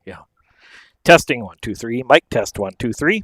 Yeah. Testing 1 2 3. Mic test 1 2 3.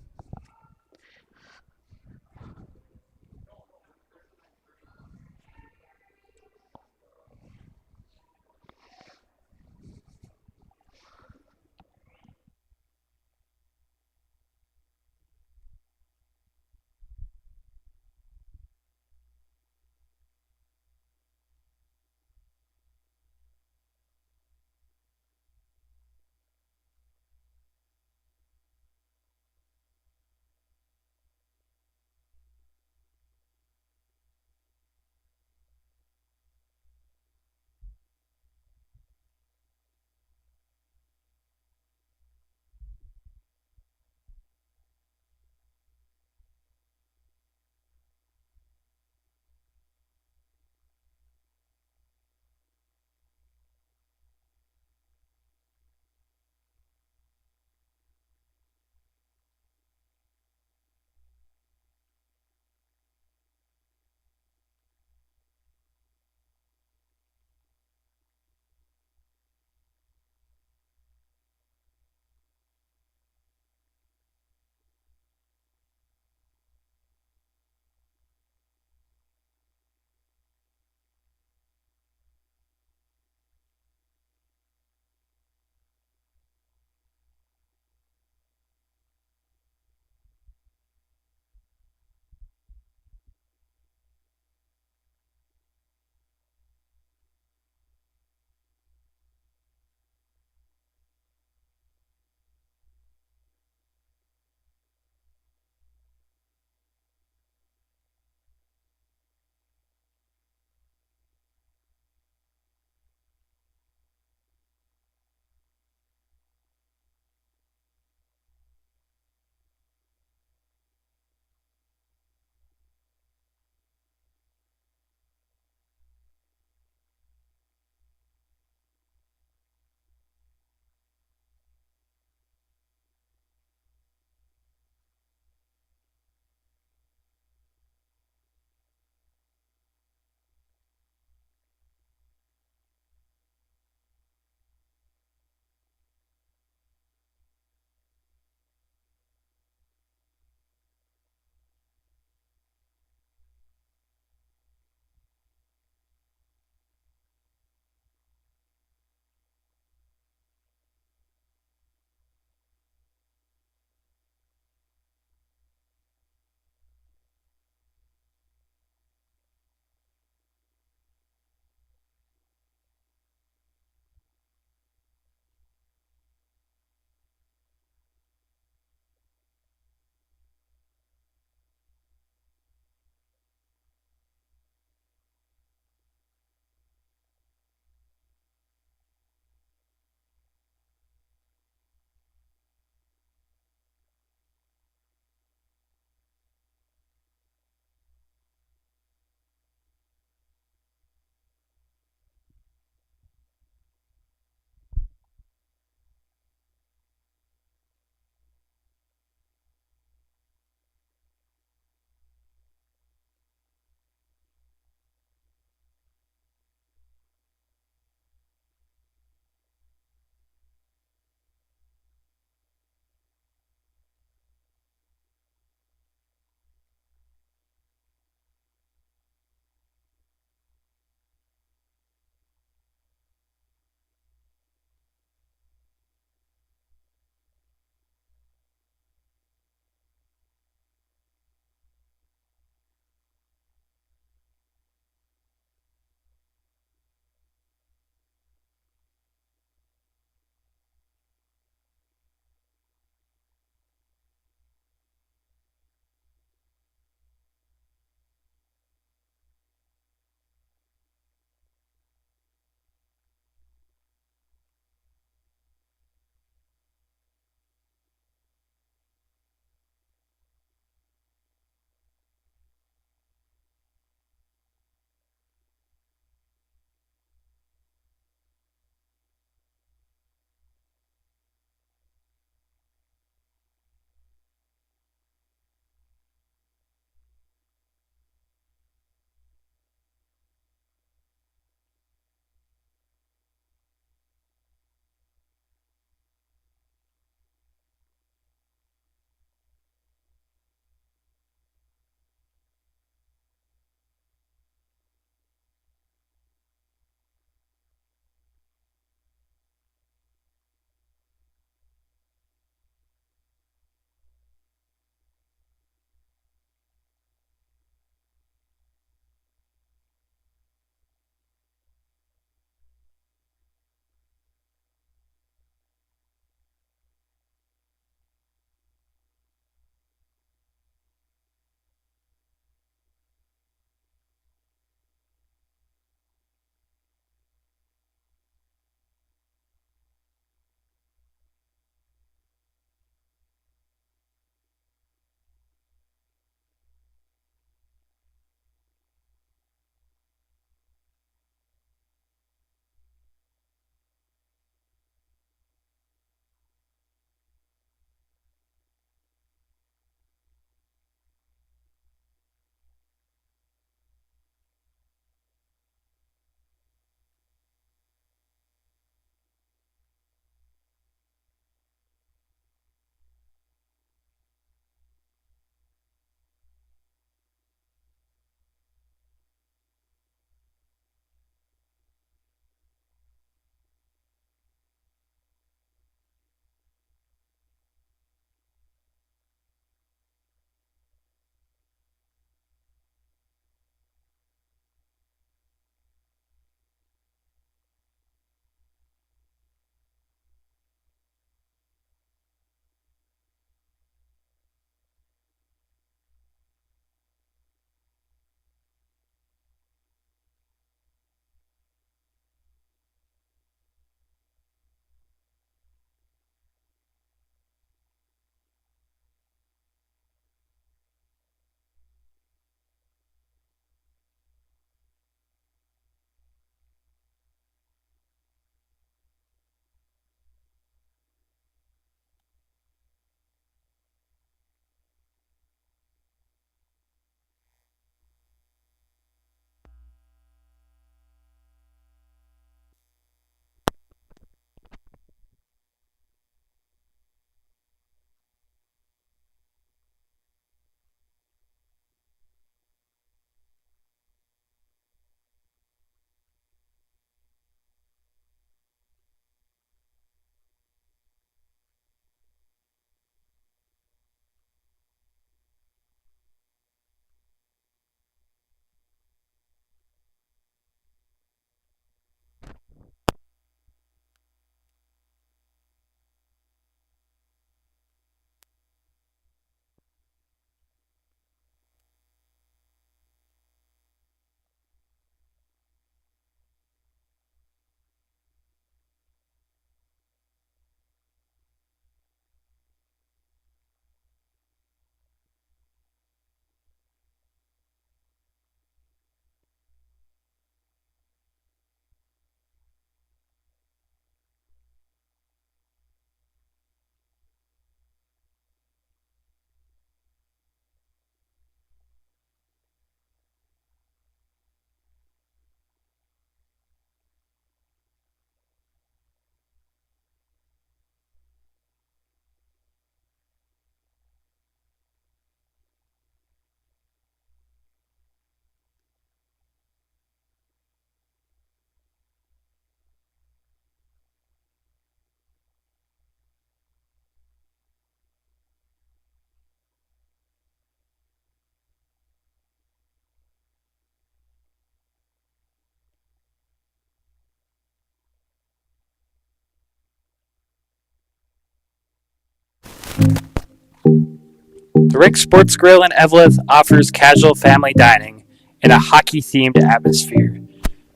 The Rick Sports Grill in Eveleth offers casual family dining in a hockey-themed atmosphere.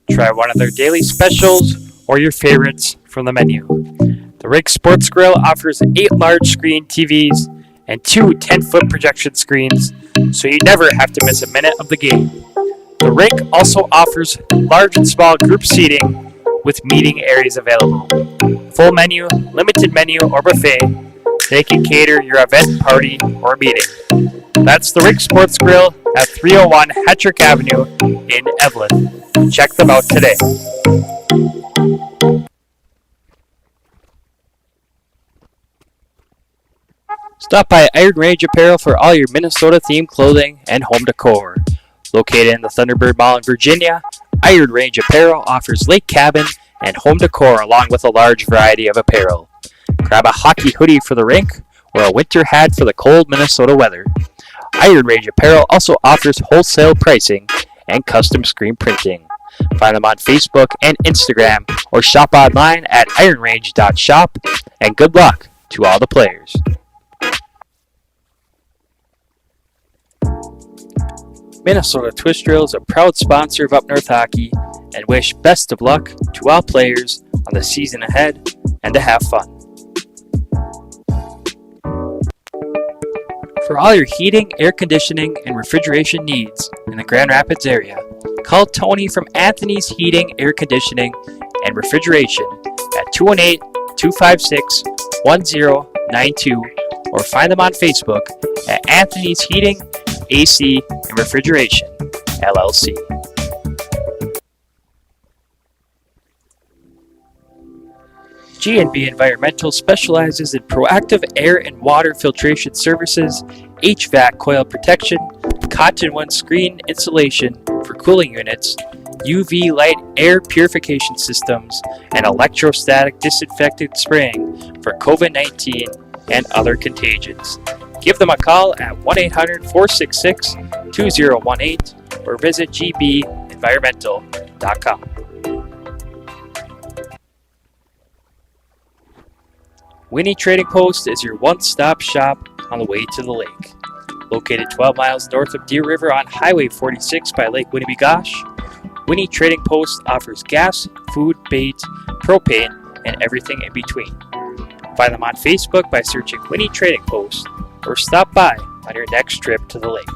Try one of their daily specials or your favorites from the menu. The Rick Sports Grill offers 8 large-screen TVs and 2 10-foot projection screens, so you never have to miss a minute of the game. The rink also offers large and small group seating with meeting areas available. Full menu, limited menu, or buffet, they can cater your event, party, or meeting. That's the Rick Sports Grill at 301 Hattrick Avenue in Evelyn. Check them out today. Stop by Iron Range Apparel for all your Minnesota-themed clothing and home decor. Located in the Thunderbird Mall in Virginia, Iron Range Apparel offers lake cabin and home decor along with a large variety of apparel. Grab a hockey hoodie for the rink or a winter hat for the cold Minnesota weather. Iron Range Apparel also offers wholesale pricing and custom screen printing. Find them on Facebook and Instagram or shop online at ironrange.shop, and good luck to all the players. Minnesota Twist Drill is a proud sponsor of Up North Hockey and wish best of luck to all players on the season ahead and to have fun. For all your heating, air conditioning, and refrigeration needs in the Grand Rapids area, call Tony from Anthony's Heating, Air Conditioning, and Refrigeration at 218-256-1092 or find them on Facebook at Anthony's Heating, AC, and Refrigeration, LLC. G&B Environmental specializes in proactive air and water filtration services, HVAC coil protection, cottonwood screen insulation for cooling units, UV light air purification systems, and electrostatic disinfectant spraying for COVID-19 and other contagions. Give them a call at 1-800-466-2018 or visit gbenvironmental.com. Winnie Trading Post is your one-stop shop on the way to the lake. Located 12 miles north of Deer River on Highway 46 by Lake Winnebagosh, Winnie Trading Post offers gas, food, bait, propane, and everything in between. Find them on Facebook by searching Winnie Trading Post or stop by on your next trip to the lake.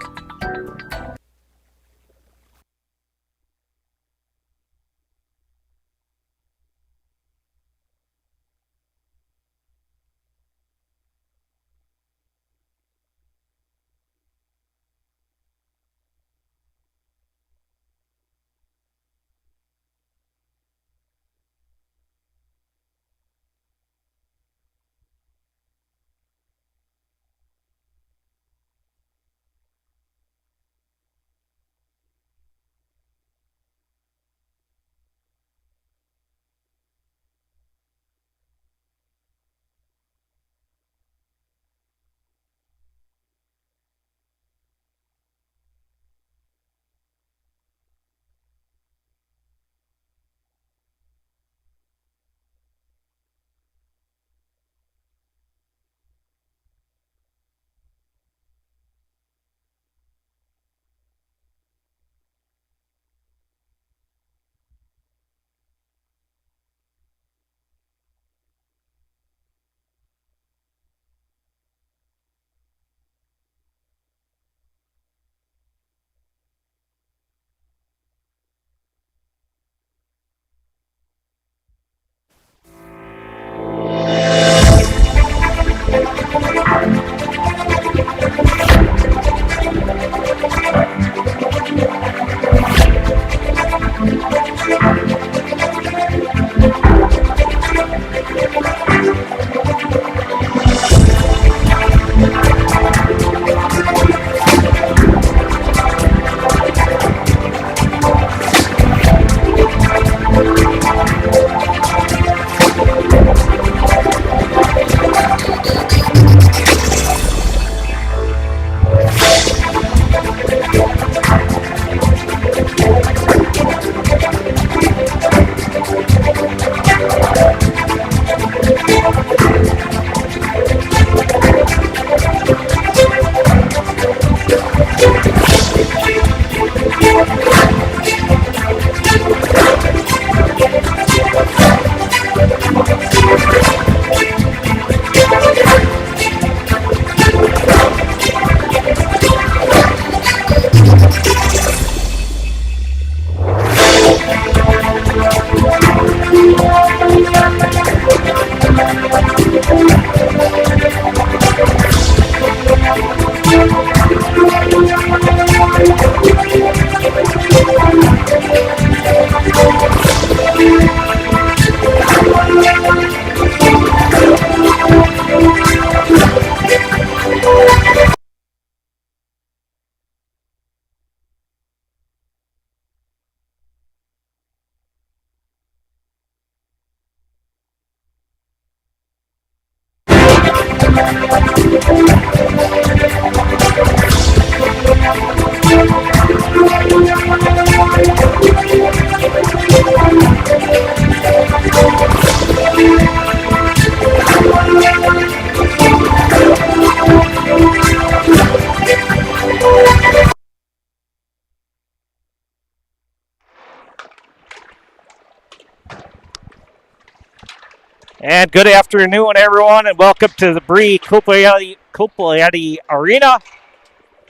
And good afternoon, everyone, and welcome to the Bree Kupaliati Arena,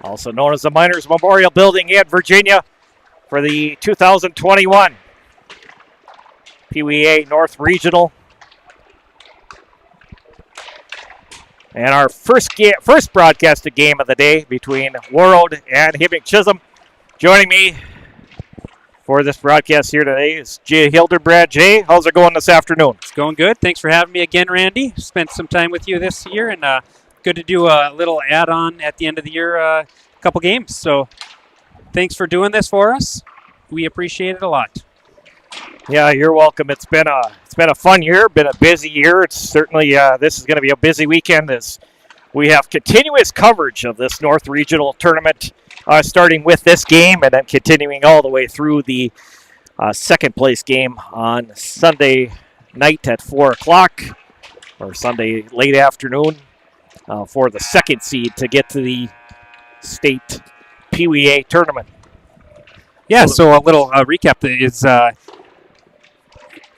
also known as the Miners Memorial Building in Virginia, for the 2021 Peewee North Regional. And our first broadcasted game of the day between Warroad and Hibbing Chisholm. Joining me for this broadcast here today is Jay Hildebrand. Jay, how's it going this afternoon? It's going good. Thanks for having me again, Randy. Spent some time with you this year, and good to do a little add-on at the end of the year, a couple games. So thanks for doing this for us. We appreciate it a lot. Yeah, you're welcome. It's been a fun year, been a busy year. It's certainly this is going to be a busy weekend as we have continuous coverage of this North Regional tournament, starting with this game and then continuing all the way through the second place game on Sunday night at 4 o'clock or Sunday late afternoon for the second seed to get to the state Peewee tournament. Yeah, so a little recap is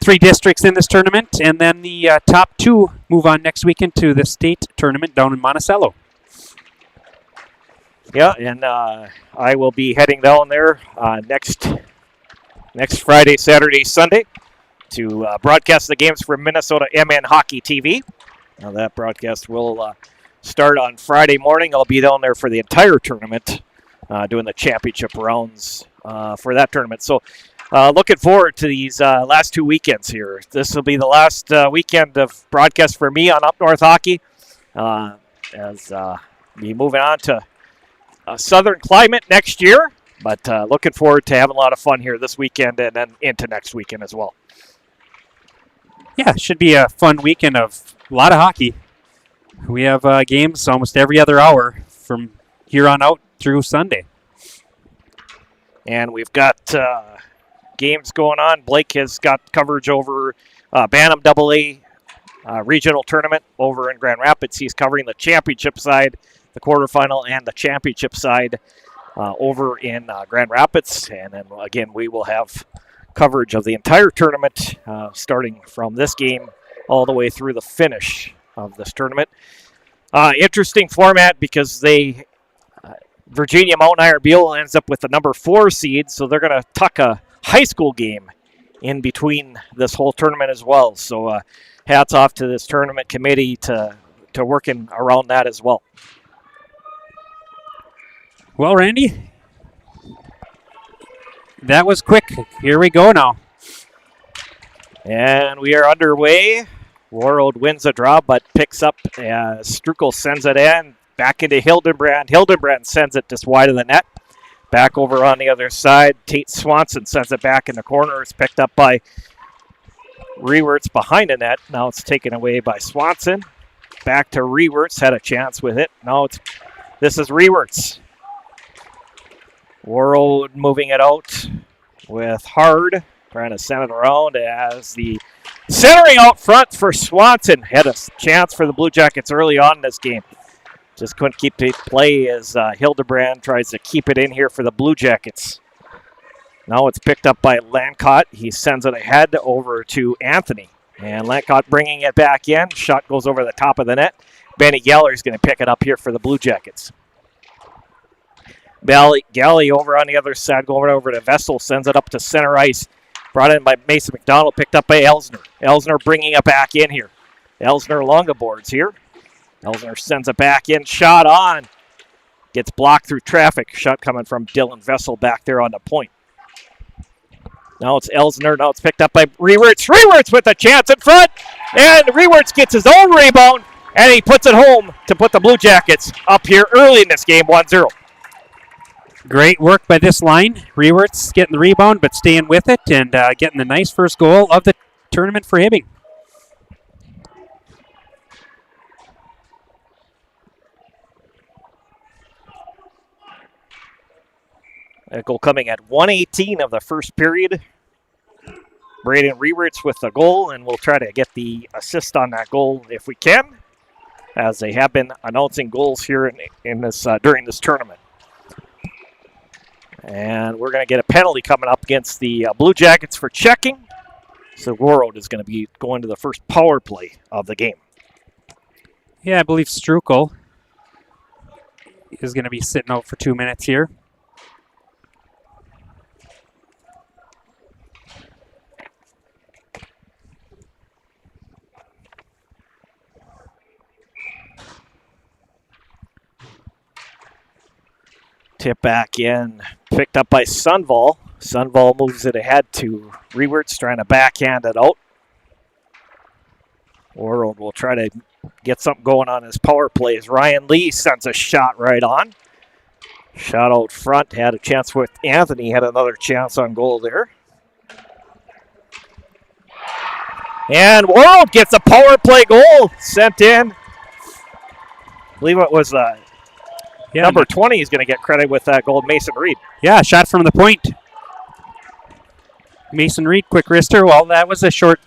3 districts in this tournament, and then the top 2 move on next weekend to the state tournament down in Monticello. Yeah, and I will be heading down there next Friday, Saturday, Sunday to broadcast the games for Minnesota MN Hockey TV. Now that broadcast will start on Friday morning. I'll be down there for the entire tournament, doing the championship rounds for that tournament. So looking forward to these last 2 weekends here. This will be the last weekend of broadcast for me on Up North Hockey as we moving on to southern climate next year. But looking forward to having a lot of fun here this weekend and then into next weekend as well. Yeah, it should be a fun weekend of a lot of hockey. We have games almost every other hour from here on out through Sunday. And we've got games going on. Blake has got coverage over Bantam AA regional tournament over in Grand Rapids. He's covering the championship side, the quarterfinal, and the championship side over in Grand Rapids. And then, again, we will have coverage of the entire tournament starting from this game all the way through the finish of this tournament. Interesting format because Virginia Mountain Iron Beal ends up with the number 4 seed, so they're going to tuck a high school game in between this whole tournament as well. So hats off to this tournament committee to working around that as well. Well, Randy, that was quick. Here we go now. And we are underway. Warroad wins a draw, but picks up. Strukel sends it in. Back into Hildebrand. Hildebrand sends it just wide of the net. Back over on the other side. Tate Swanson sends it back in the corner. It's picked up by Rewerts behind the net. Now it's taken away by Swanson. Back to Rewerts. Had a chance with it. Now this is Rewerts. Warroad moving it out with Hard. Trying to send it around as the centering out front for Swanson. Had a chance for the Blue Jackets early on in this game. Just couldn't keep the play as Hildebrand tries to keep it in here for the Blue Jackets. Now it's picked up by Lancott. He sends it ahead over to Anthony. And Lancott bringing it back in. Shot goes over the top of the net. Benny Geller is going to pick it up here for the Blue Jackets. Galley over on the other side, going over to Vessel, sends it up to center ice. Brought in by Mason McDonald, picked up by Elsner. Elsner bringing it back in here. Elsner along the boards here. Elsner sends it back in, shot on. Gets blocked through traffic. Shot coming from Dylan Vessel back there on the point. Now it's Elsner. Now it's picked up by Rewerts. Rewerts with a chance in front. And Rewerts gets his own rebound. And he puts it home to put the Blue Jackets up here early in this game, 1-0. Great work by this line. Rewerts getting the rebound, but staying with it and getting the nice first goal of the tournament for Hibbing. That goal coming at 1:18 of the first period. Braden Rewerts with the goal, and we'll try to get the assist on that goal if we can, as they have been announcing goals here in this during this tournament. And we're going to get a penalty coming up against the Blue Jackets for checking. So Warroad is going to be going to the first power play of the game. Yeah, I believe Strukel is going to be sitting out for 2 minutes here. Tip back in, picked up by Sunval. Sunval moves it ahead to Rewerts, trying to backhand it out. Warroad will try to get something going on his power play as Ryan Lee sends a shot right on. Shot out front, had a chance with Anthony, had another chance on goal there. And Warroad gets a power play goal sent in. I believe it was number 20 is going to get credit with that goal, Mason Reed. Yeah, shot from the point. Mason Reed, quick wrister. Well, that was a short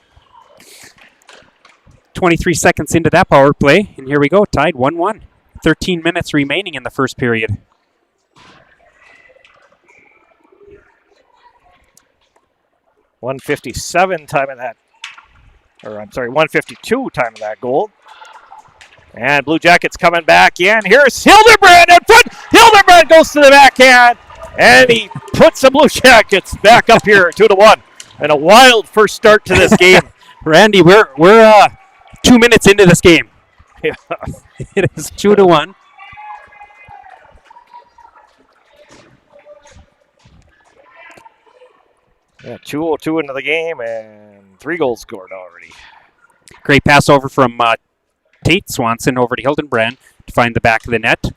23 seconds into that power play. And here we go, tied 1-1. 13 minutes remaining in the first period. .152 time of that goal. And Blue Jackets coming back in. Here's Hildebrand in front. Hildebrand goes to the backhand. And he puts the Blue Jackets back up here 2-1. And a wild first start to this game. Randy, we're 2 minutes into this game. Yeah. It is 2-1. Yeah, 2:02 into the game and 3 goals scored already. Great pass over from Tate Swanson over to Hildenbrand to find the back of the net.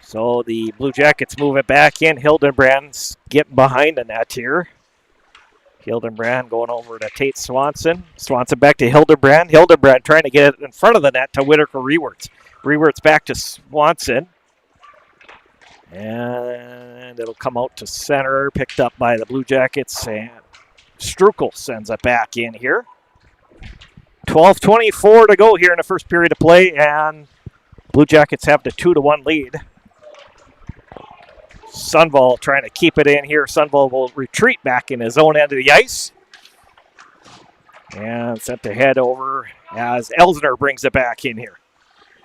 So the Blue Jackets move it back in. Hildenbrand's getting behind the net here. Hildenbrand going over to Tate Swanson. Swanson back to Hildenbrand. Hildenbrand trying to get it in front of the net to Whitaker Rewerts. Rewerts back to Swanson. And it'll come out to center, picked up by the Blue Jackets, and Strukel sends it back in here. 12:24 to go here in the first period of play, and Blue Jackets have the 2-1 lead. Sunval trying to keep it in here. Sunval will retreat back in his own end of the ice. And sent the head over as Elsner brings it back in here.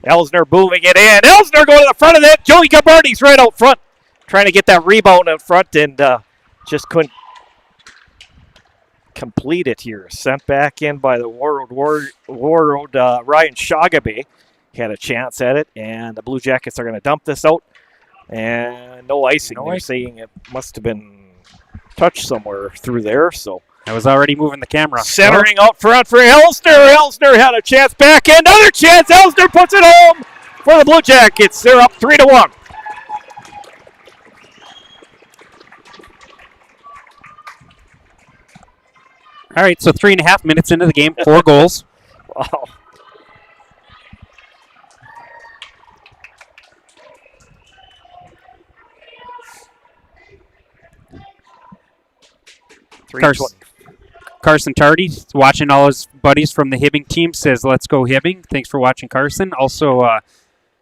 Elsner moving it in. Elsner going to the front of it. Joey Gabardi's right out front. Trying to get that rebound in front and just couldn't complete it here. Sent back in by the Warroad Ryan Shagabe. Had a chance at it, and the Blue Jackets are going to dump this out. And no icing. They're saying it must have been touched somewhere through there. So I was already moving the camera. Centering out front for Elsner. Elsner had a chance back. Another chance. Elsner puts it home for the Blue Jackets. They're up 3-1. All right, so 3.5 minutes into the game, 4 goals. Wow. Carson Tardy, watching all his buddies from the Hibbing team, says, "Let's go Hibbing." Thanks for watching, Carson. Also,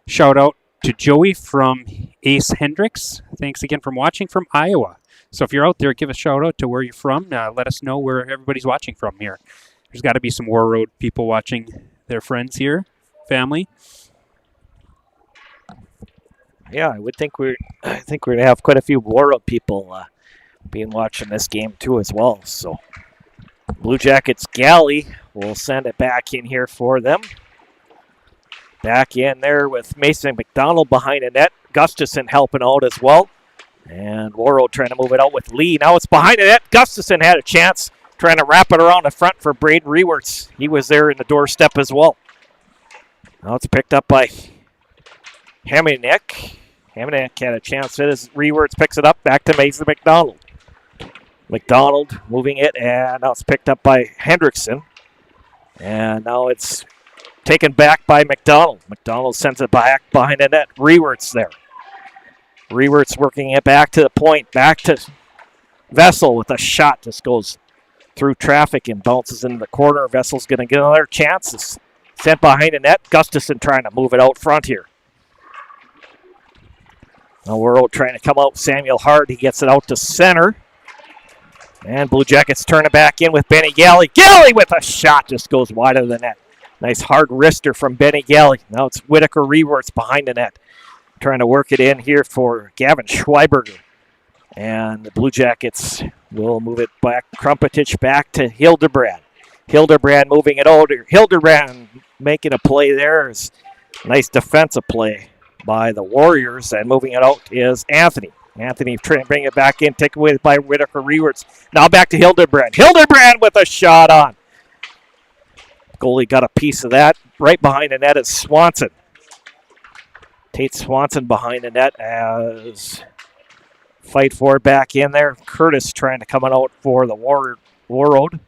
shout out to Joey from Ace Hendricks. Thanks again for watching from Iowa. So if you're out there, give a shout out to where you're from. Let us know where everybody's watching from here. There's got to be some Warroad people watching their friends here, family. Yeah, I think we're going to have quite a few Warroad people being watching this game too as well. So Blue Jackets Galley will send it back in here for them. Back in there with Mason McDonald behind the net. Gustafson helping out as well. And Warroad trying to move it out with Lee. Now it's behind the net. Gustafson had a chance trying to wrap it around the front for Braden Rewerts. He was there in the doorstep as well. Now it's picked up by Hamonic. Hamonic had a chance as Rewerts picks it up back to Mason McDonald. McDonald moving it, and now it's picked up by Hendrickson. And now it's taken back by McDonald. McDonald sends it back behind the net. Rewert's there. Rewert's working it back to the point. Back to Vessel with a shot. Just goes through traffic and bounces into the corner. Vessel's going to get another chance. It's sent behind the net. Gustafson trying to move it out front here. Now Warroad trying to come out. Samuel Hart. He gets it out to center. And Blue Jackets turn it back in with Benny Galley. Galley with a shot. Just goes wide of the net. Nice hard wrister from Benny Galley. Now it's Whitaker Rewerts behind the net. Trying to work it in here for Gavin Schweiberger. And the Blue Jackets will move it back. Krumpetich back to Hildebrand. Hildebrand moving it over. Hildebrand making a play there. It's a nice defensive play by the Warriors. And moving it out is Anthony. Anthony trying to bring it back in. Taken away by Whitaker Rewerts. Now back to Hildebrand. Hildebrand with a shot on. Goalie got a piece of that. Right behind the net is Swanson. Tate Swanson behind the net as fight for it back in there. Curtis trying to come out for the Warroad.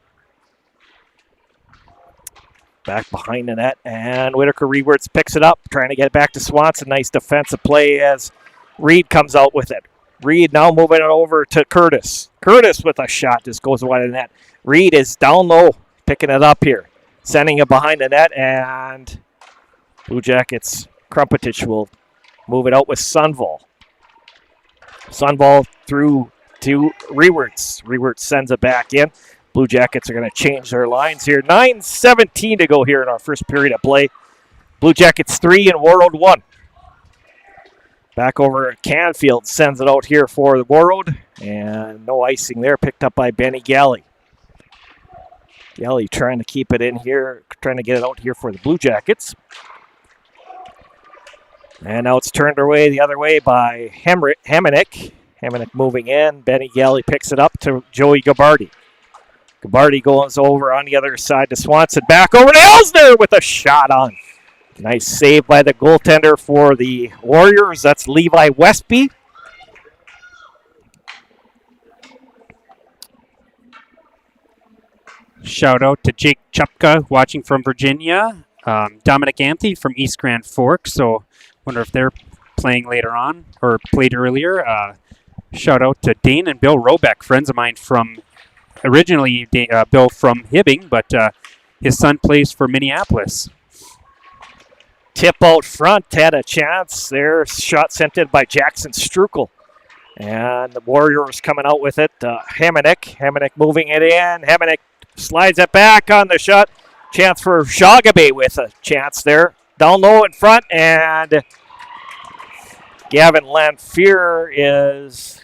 Back behind the net. And Whitaker Rewerts picks it up. Trying to get it back to Swanson. Nice defensive play as Reed comes out with it. Reed now moving it over to Curtis. Curtis with a shot. Just goes wide of the net. Reed is down low. Picking it up here. Sending it behind the net. And Blue Jackets, Krumpetich will move it out with Sunval. Sunval through to Rewerts. Rewerts sends it back in. Blue Jackets are going to change their lines here. 9:17 to go here in our first period of play. Blue Jackets 3 and Warroad 1. Back over at Canfield, sends it out here for the Warroad. And no icing there, picked up by Benny Galley. Galley trying to keep it in here, trying to get it out here for the Blue Jackets. And now it's turned away the other way by Hamonic. Hamonic moving in. Benny Galley picks it up to Joey Gabardi. Gabardi goes over on the other side to Swanson. Back over to Elsner with a shot on. Nice save by the goaltender for the Warriors. That's Levi Westby. Shout out to Jake Chupka watching from Virginia. Dominic Anthony from East Grand Forks. So wonder if they're playing later on or played earlier. Shout out to Dane and Bill Robeck, friends of mine from originally Bill from Hibbing, but his son plays for Minneapolis. Tip out front had a chance there. Shot sent in by Jackson Strukel. And the Warriors coming out with it. Hamonic moving it in. Hamonic slides it back on the shot. Chance for Shagabe with a chance there. Down low in front. And Gavin Lanfear is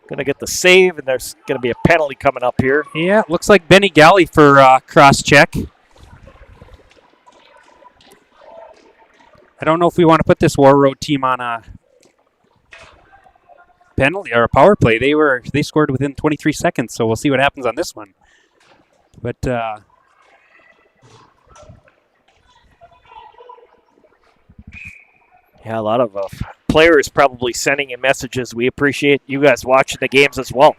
going to get the save. And there's going to be a penalty coming up here. Yeah, looks like Benny Galley for cross-check. I don't know if we want to put this Warroad team on a penalty or a power play. They scored within 23 seconds, so we'll see what happens on this one. But yeah, a lot of players probably sending in messages. We appreciate you guys watching the games as well.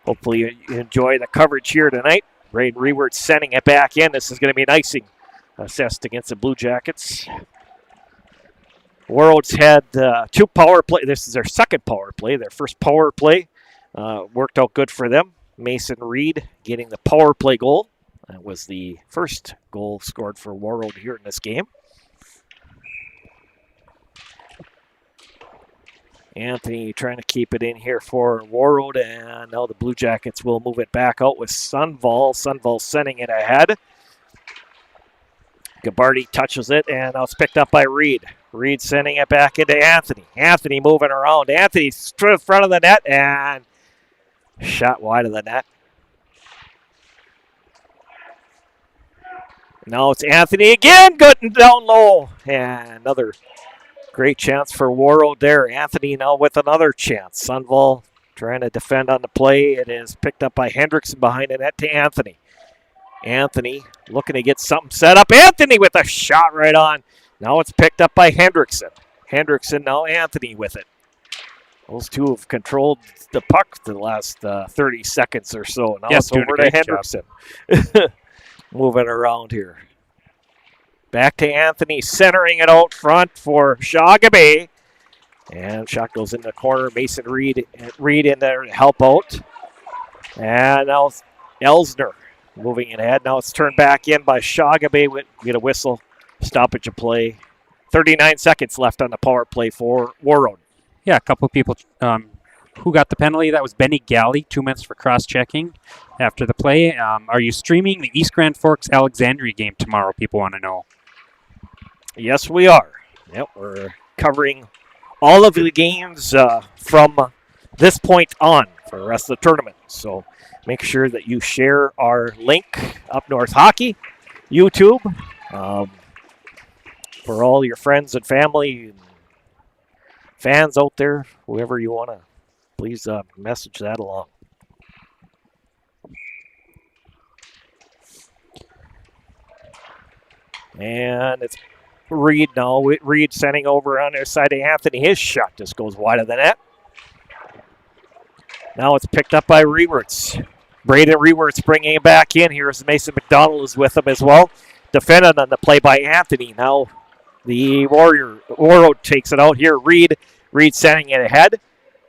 Hopefully you enjoy the coverage here tonight. Ray Rewerts sending it back in. This is going to be an icing assessed against the Blue Jackets. Warroad's had 2 power play. This is their second power play. Their first power play worked out good for them. Mason Reed getting the power play goal. That was the first goal scored for Warroad here in this game. Anthony trying to keep it in here for Warroad, and now the Blue Jackets will move it back out with Sunval. Sunval sending it ahead. Gabardi touches it, and now it's picked up by Reed. Reed sending it back into Anthony. Anthony moving around. Anthony to the front of the net, and shot wide of the net. Now it's Anthony again, good and down low. And another great chance for Warroad there. Anthony now with another chance. Sunval trying to defend on the play. It is picked up by Hendrickson behind the net to Anthony. Anthony looking to get something set up. Anthony with a shot right on. Now it's picked up by Hendrickson. Hendrickson, now Anthony with it. Those two have controlled the puck the last 30 seconds or so. Now it's over to Hendrickson. Moving around here. Back to Anthony, centering it out front for Shagabe. And shot goes in the corner. Mason Reed in there to help out. And now Elsner moving it ahead. Now it's turned back in by Shagabe. Get a whistle. Stoppage of play. 39 seconds left on the power play for Warroad. Yeah, a couple of people who got the penalty. That was Benny Galley, 2 minutes for cross-checking after the play. Are you streaming the East Grand Forks Alexandria game tomorrow? People want to know. Yes, we are. Yep, we're covering all of the games from this point on for the rest of the tournament. So make sure that you share our link, Up North Hockey, YouTube, for all your friends and family and fans out there, whoever you want to, please message that along. And it's Reed now. Reed sending over on their side to Anthony. His shot just goes wide of the net. Now it's picked up by Rewerts. Braden Rewerts bringing it back in. Here's Mason McDonald is with him as well. Defended on the play by Anthony. Now the Warroad takes it out here. Reed sending it ahead.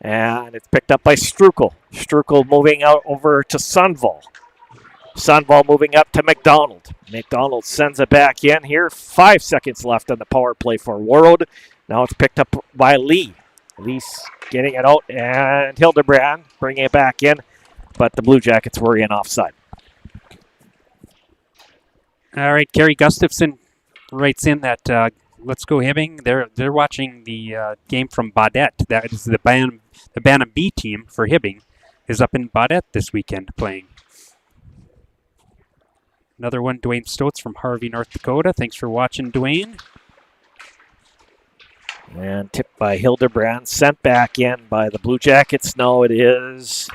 And it's picked up by Strukel. Strukel moving out over to Sunval. Sunval moving up to McDonald. McDonald sends it back in here. 5 seconds left on the power play for Warroad. Now it's picked up by Lee. Lee's getting it out, and Hildebrand bringing it back in, but the Blue Jackets were in offside. All right, Kerry Gustafson writes in that let's go Hibbing. They're watching the game from Baudette. That is the Bantam B team for Hibbing is up in Baudette this weekend playing. Another one, Dwayne Stotz from Harvey, North Dakota. Thanks for watching, Dwayne. And tipped by Hildebrand, sent back in by the Blue Jackets. Now it is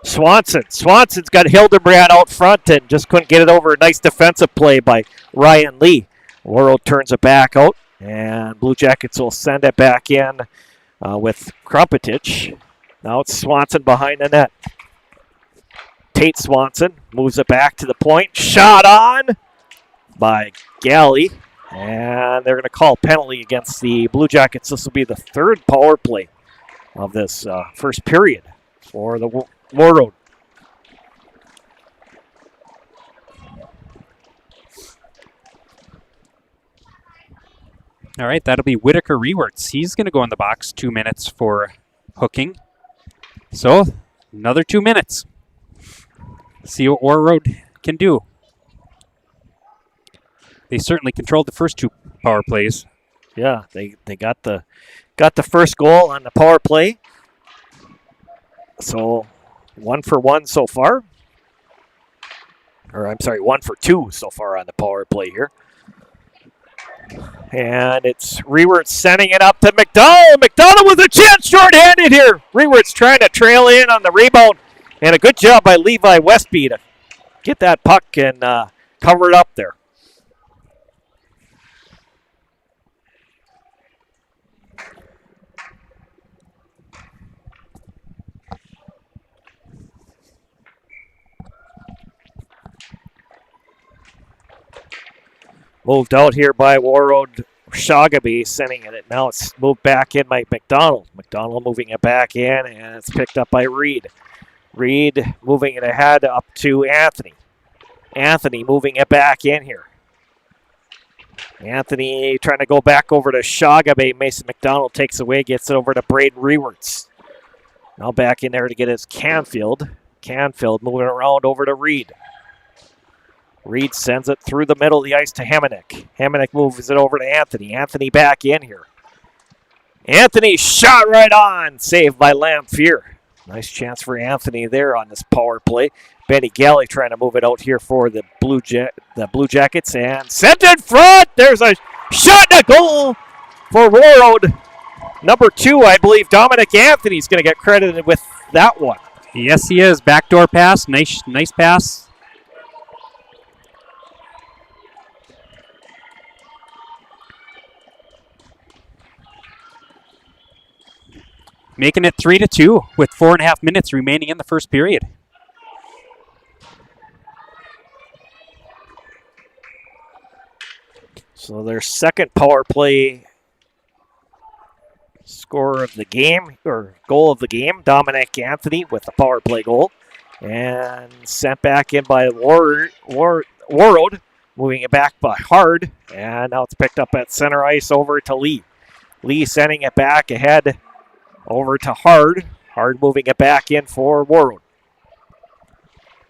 Swanson. Swanson's got Hildebrand out front and just couldn't get it over. A nice defensive play by Ryan Lee. Warroad turns it back out, and Blue Jackets will send it back in with Krumpetich. Now it's Swanson behind the net. Tate Swanson moves it back to the point. Shot on by Galley. And they're going to call penalty against the Blue Jackets. This will be the third power play of this first period for the Warroad. All right, that'll be Whitaker Rewerts. He's going to go in the box 2 minutes for hooking. So, another 2 minutes. See what Warroad can do. They certainly controlled the first two power plays. Yeah, they got the first goal on the power play. So 1 for 1 so far. Or I'm sorry, 1 for 2 so far on the power play here. And it's Rewerts sending it up to McDonald. McDonald with a chance, short-handed here. Rewerts trying to trail in on the rebound. And a good job by Levi Westby to get that puck and cover it up there. Moved out here by Warroad. Shagabe sending it. Now it's moved back in by McDonald. McDonald moving it back in, and it's picked up by Reed. Reed moving it ahead up to Anthony. Anthony moving it back in here. Anthony trying to go back over to Shagabe. Mason McDonald takes away, gets it over to Braden Rewerts. Now back in there to get his Canfield. Canfield moving around over to Reed. Reed sends it through the middle of the ice to Hemenick. Hemenick moves it over to Anthony. Anthony back in here. Anthony shot right on. Saved by Lamphere. Nice chance for Anthony there on this power play. Benny Galley trying to move it out here for the Blue Jackets. And sent in front. There's a shot and a goal for Warroad. Number 2, I believe Dominic Anthony's going to get credited with that one. Yes, he is. Backdoor pass. Nice pass. Making it 3-2 with 4.5 minutes remaining in the first period. So their second power play scorer of the game, or goal of the game, Dominic Anthony with the power play goal. And sent back in by Warroad, moving it back by Hard. And now it's picked up at center ice over to Lee. Lee sending it back ahead over to Hard. Hard moving it back in for Warroad.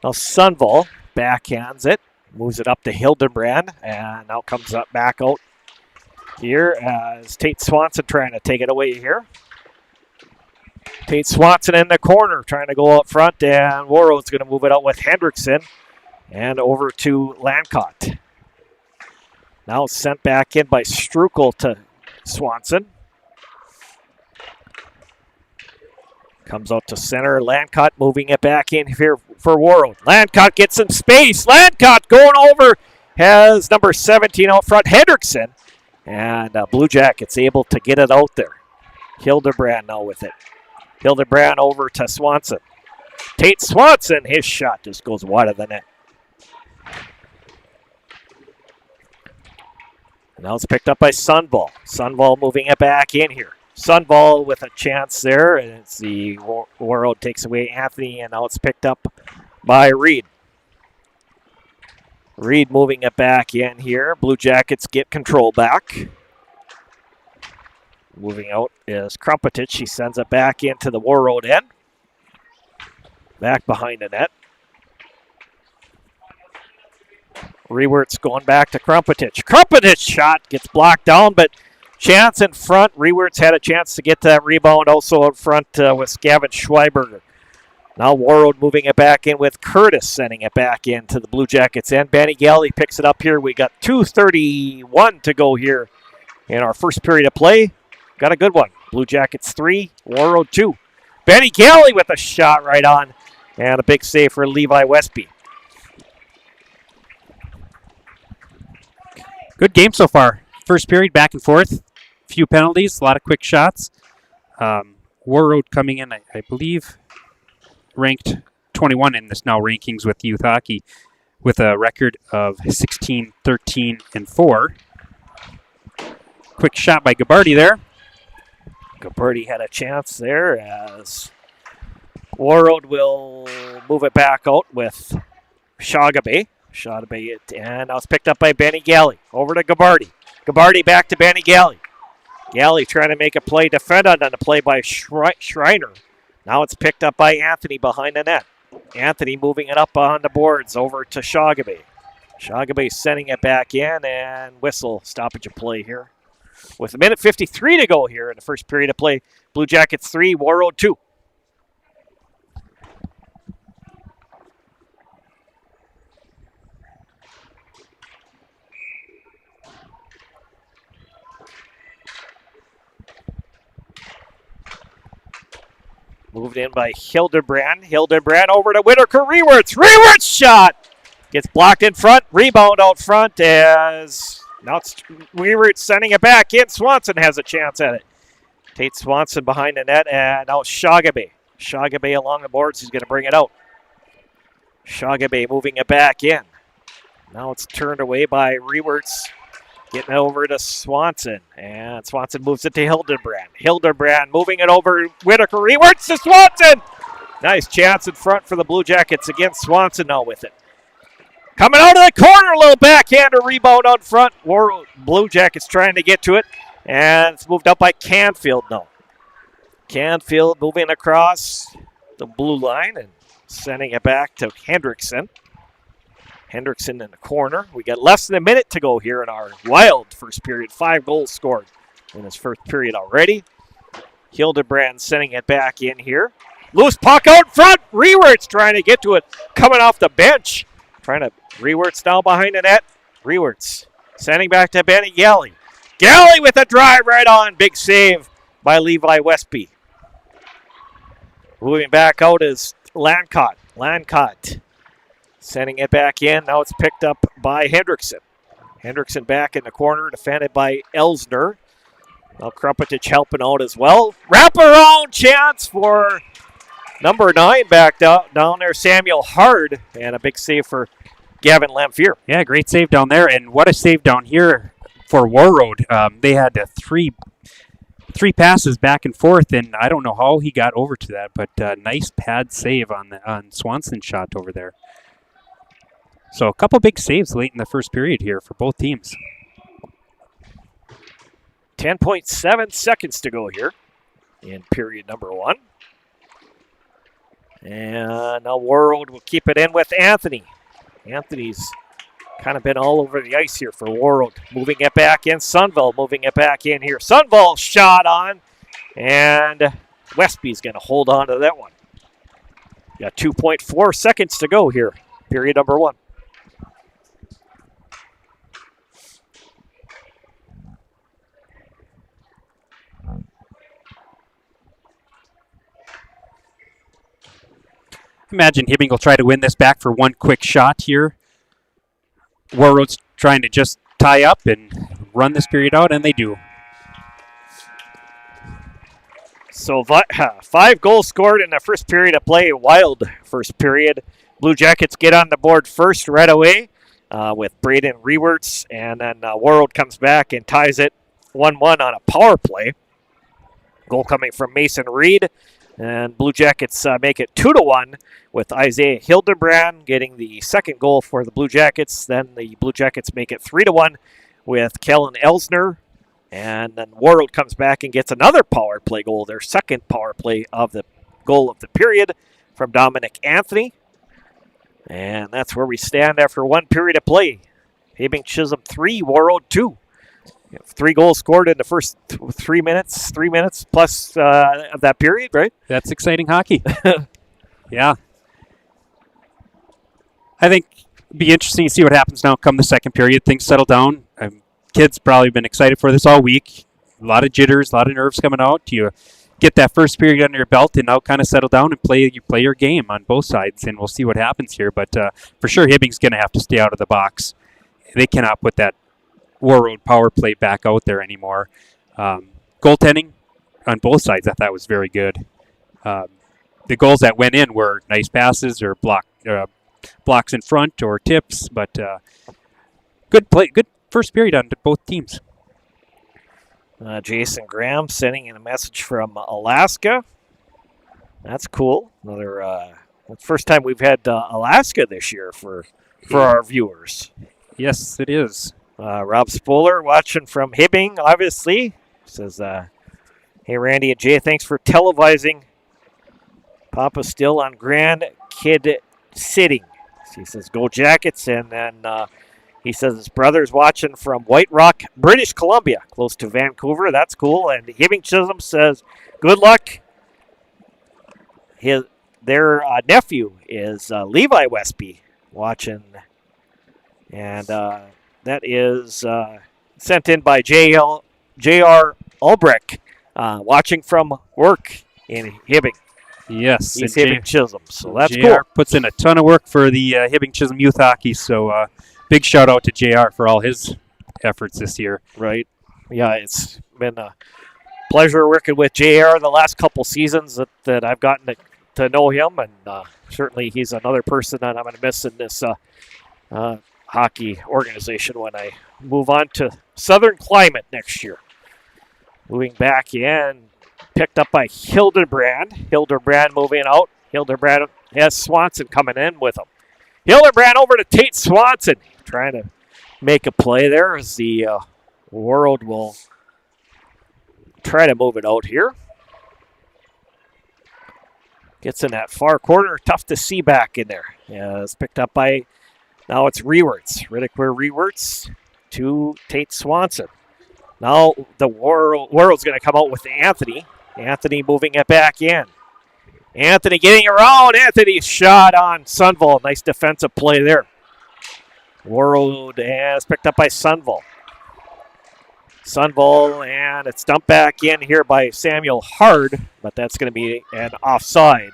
Now Sunval backhands it, moves it up to Hildebrand, and now comes up back out here as Tate Swanson trying to take it away here. Tate Swanson in the corner trying to go up front, and Warroad's going to move it out with Hendrickson and over to Lancott. Now sent back in by Strukel to Swanson. Comes out to center. Lancott moving it back in here for Warroad. Lancott gets some space. Lancott going over. Has number 17 out front, Hendrickson. And Blue Jackets able to get it out there. Hildebrand now with it. Hildebrand over to Swanson. Tate Swanson, his shot just goes wide of the net. And now it's picked up by Sunval. Sunval moving it back in here. Sunval with a chance there, and it's the Warroad takes away Anthony, and now it's picked up by Reed. Reed moving it back in here. Blue Jackets get control back. Moving out is Krumpetich. He sends it back into the Warroad end. Back behind the net. Rewert's going back to Krumpetich. Krumpetich shot gets blocked down, but chance in front. Rewert's had a chance to get that rebound also out front with Gavin Schweiberger. Now Warroad moving it back in with Curtis, sending it back into the Blue Jackets end. Benny Galley picks it up here. We got 2:31 to go here in our first period of play. Got a good one. Blue Jackets 3, Warroad 2. Benny Galley with a shot right on, and a big save for Levi Westby. Good game so far. First period, back and forth. Few penalties, a lot of quick shots. Warroad coming in, I believe, ranked 21 in this now rankings with youth hockey with a record of 16, 13, and 4. Quick shot by Gabarty there. Gabarty had a chance there as Warroad will move it back out with Shagabe. And now it's picked up by Benny Galley. Over to Gabarty. Gabarty back to Benny Galley. Galley trying to make a play, defended on the play by Schreiner. Now it's picked up by Anthony behind the net. Anthony moving it up on the boards over to Shagabe. Shagabe sending it back in, and whistle stoppage of play here. With a minute 53 to go here in the first period of play. Blue Jackets 3, Warroad 2. Moved in by Hildebrand. Hildebrand over to Whitaker. Rewert's shot gets blocked in front. Rebound out front as now it's Rewert sending it back in. Swanson has a chance at it. Tate Swanson behind the net, and now it's Shagabe. Shagabe along the boards. He's going to bring it out. Shagabe moving it back in. Now it's turned away by Rewert's. Getting it over to Swanson, and Swanson moves it to Hildebrand. Hildebrand moving it over Whitaker. Rewert's to Swanson. Nice chance in front for the Blue Jackets against Swanson now with it. Coming out of the corner, a little backhander rebound on front. Blue Jackets trying to get to it, and it's moved up by Canfield now. Canfield moving across the blue line and sending it back to Hendrickson. Hendrickson in the corner. We got less than a minute to go here in our wild first period. 5 goals scored in this first period already. Hildebrand sending it back in here. Loose puck out front. Rewert's trying to get to it. Coming off the bench. Rewert's down behind the net. Rewert's sending back to Benny Galley. Galley with a drive right on. Big save by Levi Westby. Moving back out is Lancott. Lancott sending it back in. Now it's picked up by Hendrickson. Hendrickson back in the corner, defended by Elsner. Now Krumpetich helping out as well. Wraparound chance for number 9 back down there, Samuel Hard. And a big save for Gavin Lamphere. Yeah, great save down there. And what a save down here. for Warroad. They had three passes back and forth, and I don't know how he got over to that, but nice pad save on Swanson's shot over there. So a couple big saves late in the first period here for both teams. 10.7 seconds to go here in period number 1. And now Warroad will keep it in with Anthony. Anthony's kind of been all over the ice here for Warroad. Moving it back in. Sunville moving it back in here. Sunville shot on. And Westby's going to hold on to that one. Got 2.4 seconds to go here. Period number 1. Imagine Hibbing will try to win this back for one quick shot here. Warroad's trying to just tie up and run this period out, and they do. So 5 goals scored in the first period of play. Wild first period. Blue Jackets get on the board first right away with Braden Rewerts, and then Warroad comes back and ties it 1-1 on a power play. Goal coming from Mason Reed. And Blue Jackets make it 2-1 with Isaiah Hildebrand getting the second goal for the Blue Jackets. Then the Blue Jackets make it 3-1 with Kellen Elsner. And then Warroad comes back and gets another power play goal, their second power play of the goal of the period from Dominic Anthony. And that's where we stand after one period of play. Hibbing Chisholm 3, Warroad 2. 3 goals scored in the first 3 minutes plus of that period, right? That's exciting hockey. Yeah. I think it'd be interesting to see what happens now come the second period. Things settle down. Kids probably been excited for this all week. A lot of jitters, a lot of nerves coming out. You get that first period under your belt and now kind of settle down and play your game on both sides, and we'll see what happens here. But for sure, Hibbing's going to have to stay out of the box. They cannot put that Warroad power play back out there anymore. Goaltending on both sides I thought was very good. The goals that went in were nice passes or blocks in front or tips, but good play, good first period on both teams. Jason Graham sending in a message from Alaska. That's cool. Another first time we've had Alaska this year for our viewers. Yes, it is. Rob Spoler watching from Hibbing, obviously. Says, hey, Randy and Jay, thanks for televising. Papa still on Grand Kid sitting. He says, go Jackets. And then he says his brother's watching from White Rock, British Columbia, close to Vancouver. That's cool. And Hibbing Chisholm says, good luck. Their nephew is Levi Westby watching. And that is sent in by J.R. Ulbrich, watching from work in Hibbing. Yes. He's Hibbing Chisholm, so that's JR cool. Puts in a ton of work for the Hibbing Chisholm youth hockey, so big shout out to JR for all his efforts this year. Right. Yeah, it's been a pleasure working with JR the last couple seasons that I've gotten to know him, and certainly he's another person that I'm going to miss in this hockey organization when I move on to Southern Climate next year. Moving back in, picked up by Hildebrand. Hildebrand moving out. Hildebrand has Swanson coming in with him. Hildebrand over to Tate Swanson, trying to make a play there as the Warroad will try to move it out here. Gets in that far corner, tough to see back in there. Yeah, it's picked up by, now it's Rewerts. Rewerts to Tate Swanson. Now the Warroad's going to come out with Anthony. Anthony moving it back in. Anthony getting around. Anthony's shot on Sunville. Nice defensive play there. Warroad has picked up by Sunville. Sunville, and it's dumped back in here by Samuel Hard, but that's going to be an offside.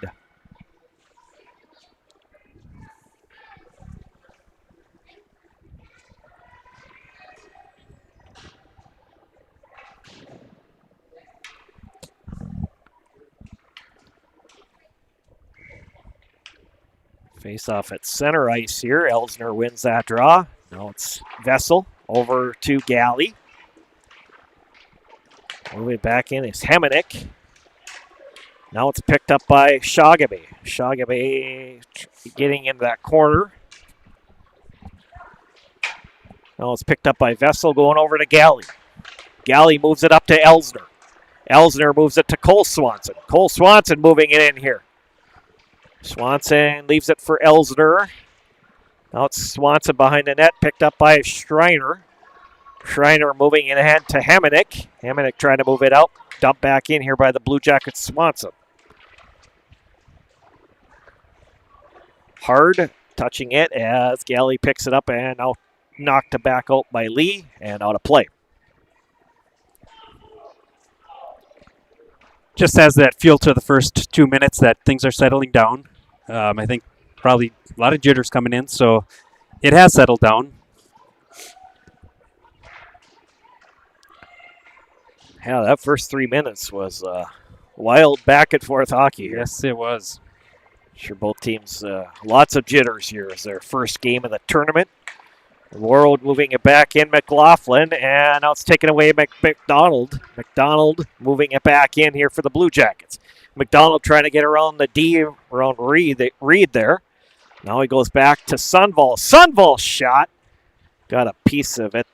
Face off at center ice here. Elsner wins that draw. Now it's Vessel over to Galley. Moving back in is Hemenick. Now it's picked up by Shagabe. Shagabe getting into that corner. Now it's picked up by Vessel going over to Galley. Galley moves it up to Elsner. Elsner moves it to Cole Swanson. Cole Swanson moving it in here. Swanson leaves it for Elsner. Now it's Swanson behind the net, picked up by Schreiner. Schreiner moving in ahead to Hemenick. Hemenick trying to move it out. Dumped back in here by the Blue Jackets, Swanson. Hard touching it as Galley picks it up and now knocked back out by Lee and out of play. Just has that feel to the first 2 minutes that things are settling down. I think probably a lot of jitters coming in, so it has settled down. Yeah, that first 3 minutes was wild back and forth hockey here. Yes, it was. Sure, both teams, lots of jitters here as their first game of the tournament. Warroad moving it back in McLaughlin, and now it's taken away McDonald. McDonald moving it back in here for the Blue Jackets. McDonald trying to get around the D, around Reed there. Now he goes back to Sunval. Sunval shot. Got a piece of it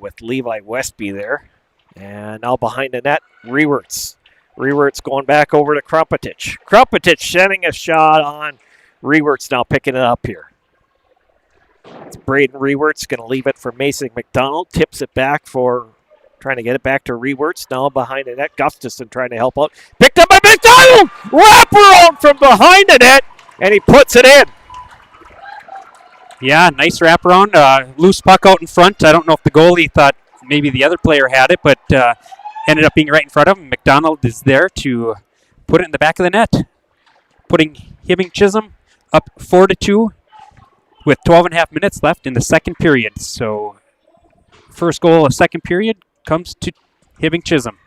with Levi Westby there. And now behind the net, Rewerts. Rewerts going back over to Krumpetich. Krumpetich sending a shot on. Rewerts now picking it up here. It's Braden Rewerts going to leave it for Mason McDonald. Tips it back for trying to get it back to Rewerts. Now behind the net, Gustafson trying to help out. Picked up by McDonald! Wraparound from behind the net, and he puts it in. Yeah, nice wraparound. Loose puck out in front. I don't know if the goalie thought maybe the other player had it, but ended up being right in front of him. McDonald is there to put it in the back of the net, putting Hibbing Chisholm up 4-2 with 12 and a half minutes left in the second period. So first goal of second period comes to Hibbing Chisholm.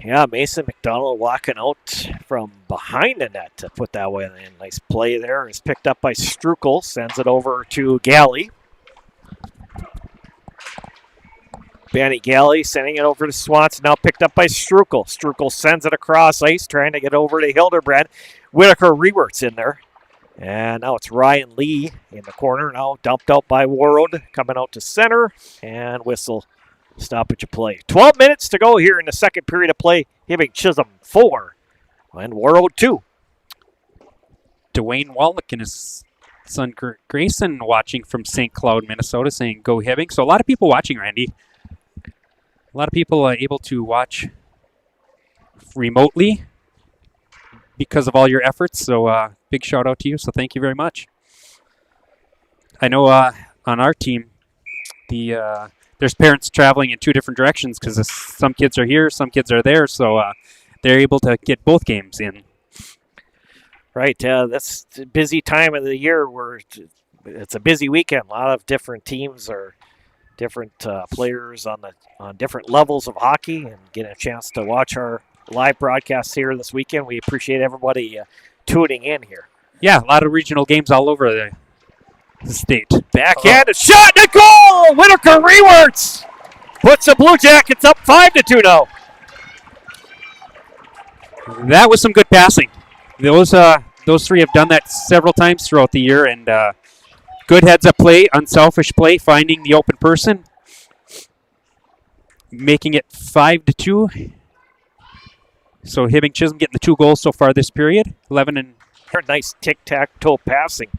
Yeah, Mason McDonald walking out from behind the net to put that one in. Nice play there. It's picked up by Strukel. Sends it over to Galley. Banny Galley sending it over to Swanson. Now picked up by Strukel. Strukel sends it across ice, trying to get over to Hildebrand. Whitaker Rewerts in there. And now it's Ryan Lee in the corner. Now dumped out by Warroad. Coming out to center. And whistle. Stoppage of play. 12 minutes to go here in the second period of play. Hibbing Chisholm 4 and Warroad 2. Dwayne Wallach and his son Grayson watching from St. Cloud, Minnesota, saying go Hibbing. So a lot of people watching, Randy. A lot of people are able to watch remotely because of all your efforts. So big shout out to you. So thank you very much. I know on our team, there's parents traveling in two different directions because some kids are here, some kids are there. So they're able to get both games in. Right. That's a busy time of the year where it's a busy weekend. A lot of different teams or different players on different levels of hockey and getting a chance to watch our live broadcasts here this weekend. We appreciate everybody tuning in here. Yeah, a lot of regional games all over the state. Backhanded shot and a goal! Whitaker Rewerts puts the Blue Jackets up 5-2 now. That was some good passing. Those three have done that several times throughout the year, and good heads-up play, unselfish play, finding the open person, making it 5-2. So Hibbing Chisholm getting the 2 goals so far this period. 11 and nice tic-tac-toe passing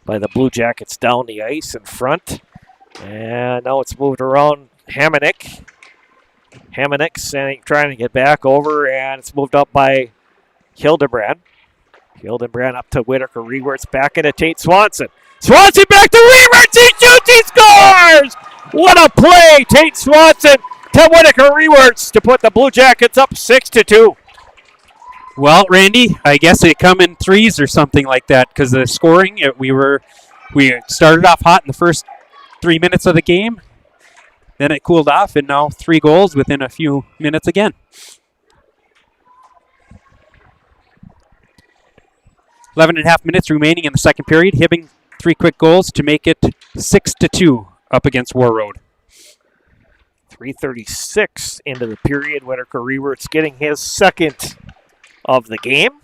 by the Blue Jackets down the ice in front. And now it's moved around Hemenick. Hemenick trying to get back over, and it's moved up by Hildebrand. Hildebrand up to Whitaker Rewerts, back into Tate Swanson. Swanson back to Rewerts, he shoots, he scores! What a play, Tate Swanson to Whitaker Rewerts to put the Blue Jackets up 6-2. Well, Randy, I guess they come in threes or something like that because the scoring, we started off hot in the first 3 minutes of the game. Then it cooled off, and now 3 goals within a few minutes again. 11 and a half minutes remaining in the second period. Hibbing 3 quick goals to make it 6-2 up against Warroad. 3:36 into the period. Whitaker Rewerts getting his second of the game.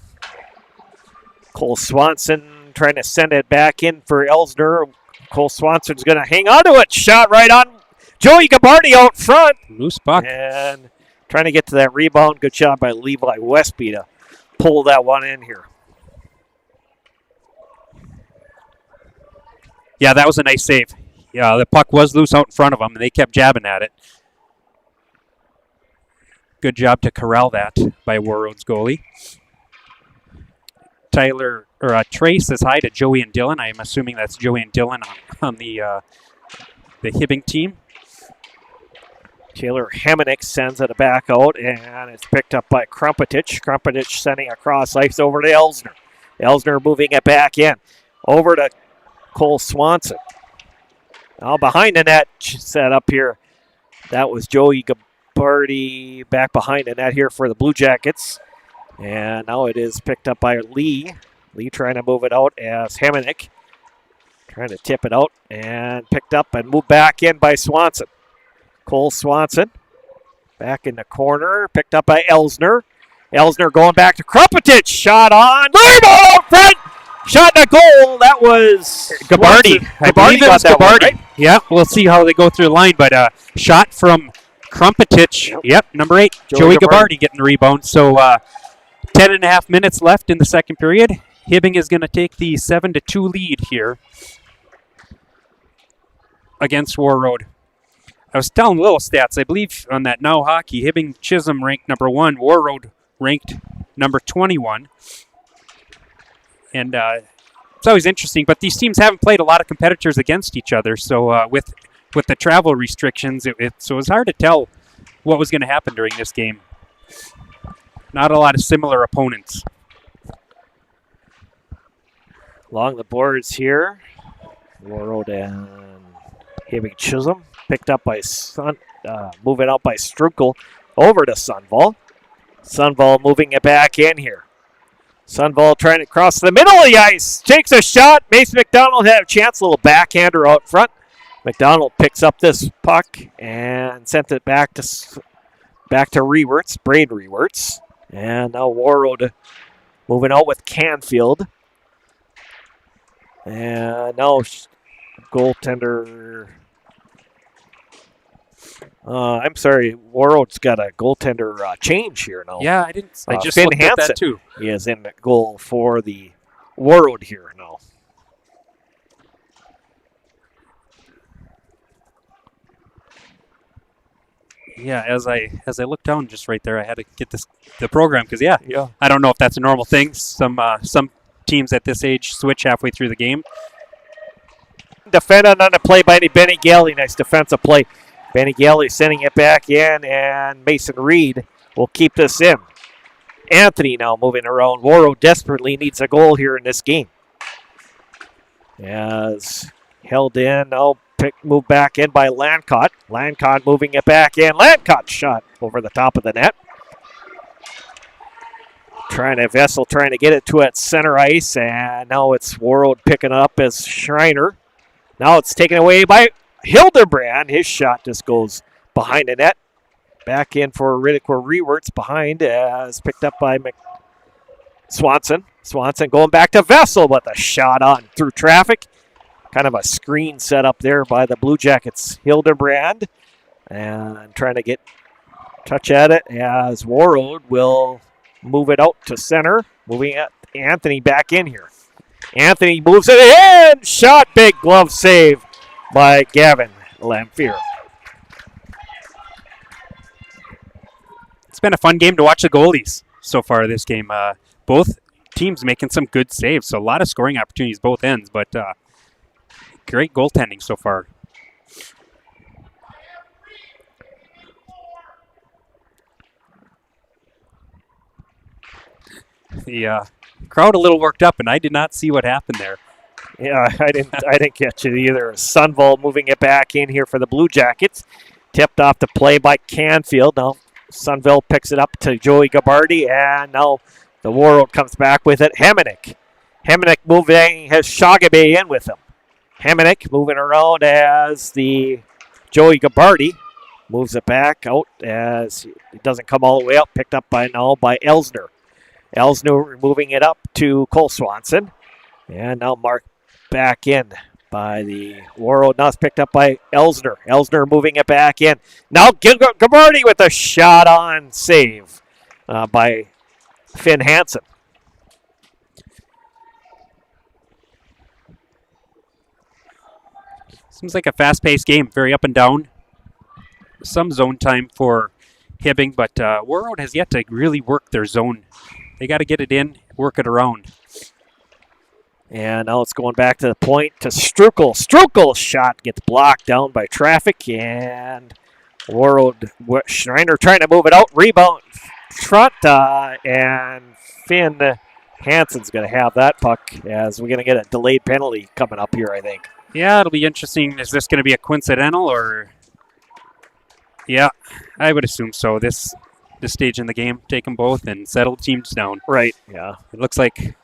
Cole Swanson trying to send it back in for Elsner. Cole Swanson's going to hang on to it. Shot right on Joey Gabardi out front. Loose puck. And trying to get to that rebound. Good job by Levi Westby to pull that one in here. Yeah, that was a nice save. Yeah, the puck was loose out in front of them, and they kept jabbing at it. Good job to corral that by Warroad's goalie. Trey says hi to Joey and Dylan. I'm assuming that's Joey and Dylan on the Hibbing team. Taylor Hemenick sends it back out, and it's picked up by Krumpetich. Krumpetich sending across ice over to Elsner. Elsner moving it back in. Over to Cole Swanson. Now behind the net, set up here. That was Joey Gabardi back behind the net here for the Blue Jackets. And now it is picked up by Lee. Lee trying to move it out as Hemenick. Trying to tip it out and picked up and moved back in by Swanson. Cole Swanson back in the corner. Picked up by Elsner. Elsner going back to Krumpetich. Shot on. Rebound! Front! Shot in a goal. That was Gabardi. I believe it was got that one, Gabardi. right? Yeah, we'll see how they go through the line, but shot from Krumpetich. Yep, number 8. Joey Gabardi getting the rebound. So 10.5 minutes left in the second period. Hibbing is going to take the 7-2 lead here against Warroad. I was telling little stats. I believe on that Now Hockey, Hibbing Chisholm ranked number 1, Warroad ranked number 21. And it's always interesting, but these teams haven't played a lot of competitors against each other. So with the travel restrictions, so it was hard to tell what was going to happen during this game. Not a lot of similar opponents. Along the boards here, Warroad and Hibbing Chisholm. Picked up by moving out by Strukel over to Sunval. Sunval moving it back in here. Sunval trying to cross the middle of the ice. Takes a shot. Mason McDonald had a chance. A little backhander out front. McDonald picks up this puck and sent it back to Rewerts, Braden Rewerts. And now Warroad moving out with Canfield. And now goaltender... I'm sorry, Warroad's got a goaltender change here now. Yeah, I just Finn looked at Hansen that too. He is in the goal for the Warroad here now. Yeah, as I look down just right there, I had to get the program because I don't know if that's a normal thing. Some teams at this age switch halfway through the game. Defended on a play by Benny Galley. Nice defensive play. Benny Galley sending it back in, and Mason Reed will keep this in. Anthony now moving around. Warroad desperately needs a goal here in this game. As held in, now moved back in by Lancott. Lancott moving it back in. Lancott shot over the top of the net. Vessel trying to get it to its center ice, and now it's Warroad picking up as Schreiner. Now it's taken away by Hildebrand. His shot just goes behind the net. Back in for Riddick Rewerts behind as picked up by Swanson. Swanson going back to Vessel, but the shot on through traffic. Kind of a screen set up there by the Blue Jackets. Hildebrand. And trying to get touch at it as Warroad will move it out to center. Moving Anthony back in here. Anthony moves it in. Shot, big glove save by Gavin Lamphere. It's been a fun game to watch the goalies so far this game. Both teams making some good saves, so a lot of scoring opportunities both ends, but great goaltending so far. The crowd a little worked up, and I did not see what happened there. Yeah, I didn't catch it either. Sunval moving it back in here for the Blue Jackets. Tipped off the play by Canfield. Now Sunval picks it up to Joey Gabardi, and now the Warroad comes back with it. Hemenick moving, has Shagabe in with him. Hemenick moving around as the Joey Gabardi. Moves it back out as it doesn't come all the way up. Picked up by Elsner. Elsner moving it up to Cole Swanson. And now Mark back in by the Warroad. Now it's picked up by Elsner. Elsner moving it back in. Now Gabarty with a shot on save by Finn Hansen. Seems like a fast-paced game, very up and down. Some zone time for Hibbing, but Warroad has yet to really work their zone. They got to get it in, work it around. And now it's going back to the point to Strukel. Strukel's shot gets blocked down by traffic, and Warroad Schreiner trying to move it out. Rebound front, and Finn Hansen's going to have that puck as we're going to get a delayed penalty coming up here, I think. Yeah, it'll be interesting. Is this going to be a coincidental or... Yeah, I would assume so. This stage in the game, take them both and settle teams down. Right, yeah. It looks like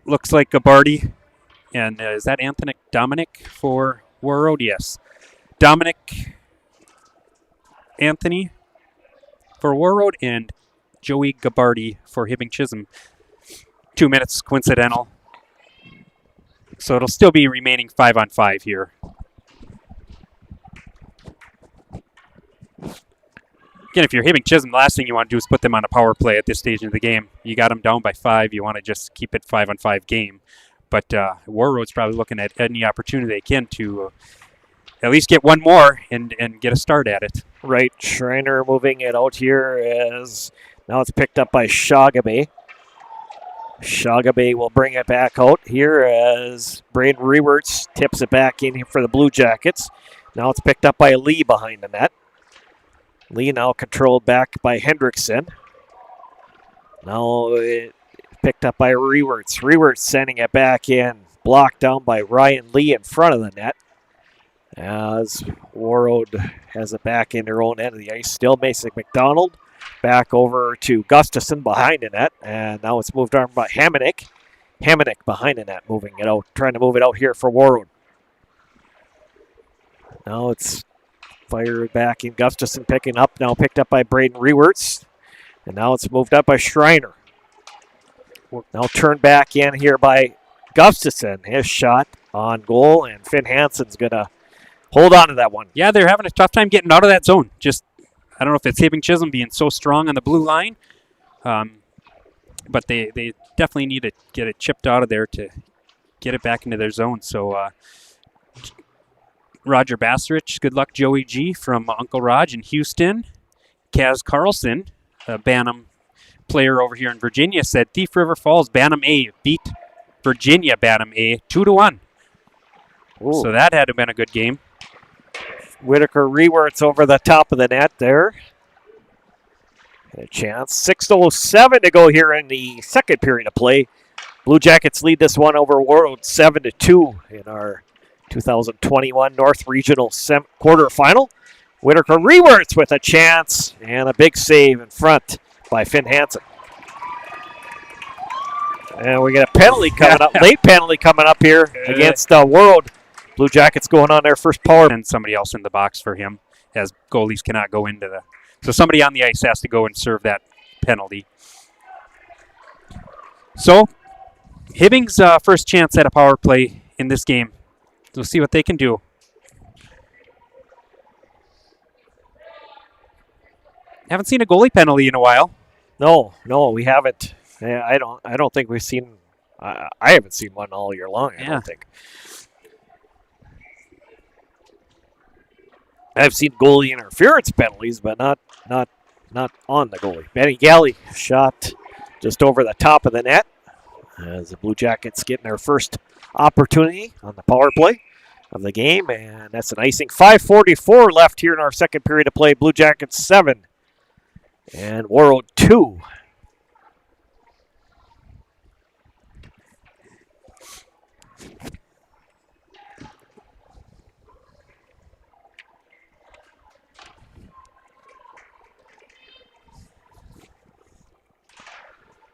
Gabarty, and is that Dominic for Warroad? Yes. Dominic Anthony for Warroad and Joey Gabarty for Hibbing Chisholm. 2 minutes coincidental. So it'll still be remaining 5-on-5 here. Again, if you're Hibbing Chisholm, the last thing you want to do is put them on a power play at this stage of the game. You got them down by 5. You want to just keep it 5-on-5 game. But Warroad's probably looking at any opportunity they can to at least get one more and get a start at it. Right, Schreiner moving it out here as now it's picked up by Shagabe. Shagabe will bring it back out here as Braden Rewerts tips it back in here for the Blue Jackets. Now it's picked up by Lee behind the net. Lee now controlled back by Hendrickson. Now it picked up by Rewerts. Rewerts sending it back in. Blocked down by Ryan Lee in front of the net. As Warroad has it back in their own end of the ice. Still Mason McDonald. Back over to Gustafson behind the net. And now it's moved on by Hamonic. Hamonic behind the net moving it out. Trying to move it out here for Warroad. Now it's fired back in. Gustafson picking up. Now picked up by Braden Rewerts. And now it's moved up by Schreiner. Now turned back in here by Gustafson. His shot on goal. And Finn Hansen's going to hold on to that one. Yeah, they're having a tough time getting out of that zone. Just, I don't know if it's Hibbing Chisholm being so strong on the blue line. But they definitely need to get it chipped out of there to get it back into their zone. So, Roger Bassrich, good luck, Joey G. from Uncle Raj in Houston. Kaz Carlson, a Bantam player over here in Virginia, said Thief River Falls Bantam A beat Virginia Bantam A 2-1. Ooh. So that had to have been a good game. Whitaker Rewerts over the top of the net there. A chance. 6:07 to go here in the second period of play. Blue Jackets lead this one over Warroad 7-2 in our 2021 North Regional quarterfinal. Whitaker Rewerts with a chance and a big save in front by Finn Hansen. And we get a penalty coming up, late penalty coming up here against Warroad. Blue Jackets going on their first power. And somebody else in the box for him, as goalies cannot go into the... So somebody on the ice has to go and serve that penalty. So, Hibbing's first chance at a power play in this game. We'll see what they can do. Haven't seen a goalie penalty in a while. No, we haven't. I don't think we've seen. I haven't seen one all year long. I don't think. I've seen goalie interference penalties, but not on the goalie. Benny Galley shot just over the top of the net as the Blue Jackets getting their first opportunity on the power play of the game, and that's an icing. 5:44 left here in our second period of play. Blue Jackets 7 and Warroad 2.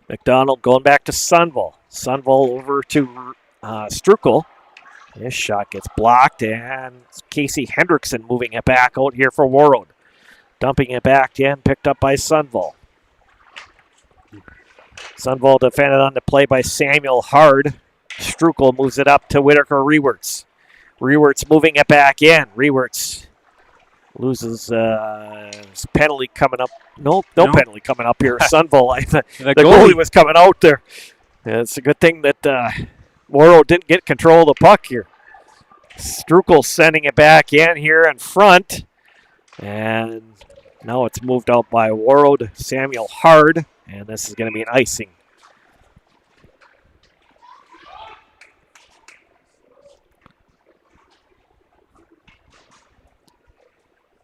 McDonald going back to Sunval. Sunval over to Strukel. This shot gets blocked, and Casey Hendrickson moving it back out here for Warroad. Dumping it back in, picked up by Sunval. Sunval defended on the play by Samuel Hard. Strukel moves it up to Whitaker Rewerts. Rewerts moving it back in. Rewerts loses penalty coming up. No penalty coming up here. Sunval, the goalie was coming out there. It's a good thing that Warroad didn't get control of the puck here. Strukel sending it back in here in front. And now it's moved out by Warroad, Samuel Hard. And this is going to be an icing.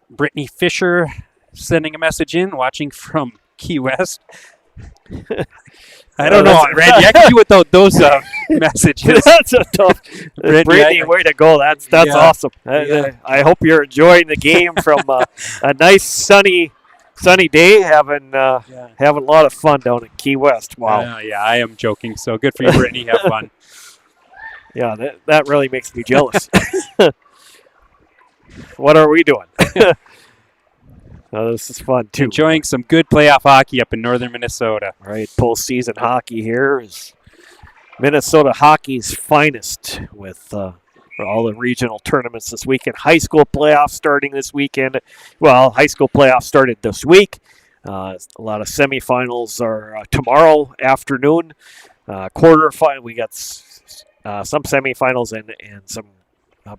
Brittany Fisher sending a message in, watching from Key West. I don't know, Randy. I can do without those messages. That's a tough. Brittany, way to go. That's awesome. I hope you're enjoying the game from a nice sunny day, having a lot of fun down in Key West. Wow. Yeah, I am joking. So good for you, Brittany. Have fun. Yeah, that really makes me jealous. What are we doing? This is fun, too. Enjoying some good playoff hockey up in northern Minnesota. Right, postseason hockey here is Minnesota hockey's finest with all the regional tournaments this weekend. High school playoffs starting this weekend. Well, high school playoffs started this week. A lot of semifinals are tomorrow afternoon. Quarterfinal, we got some semifinals and some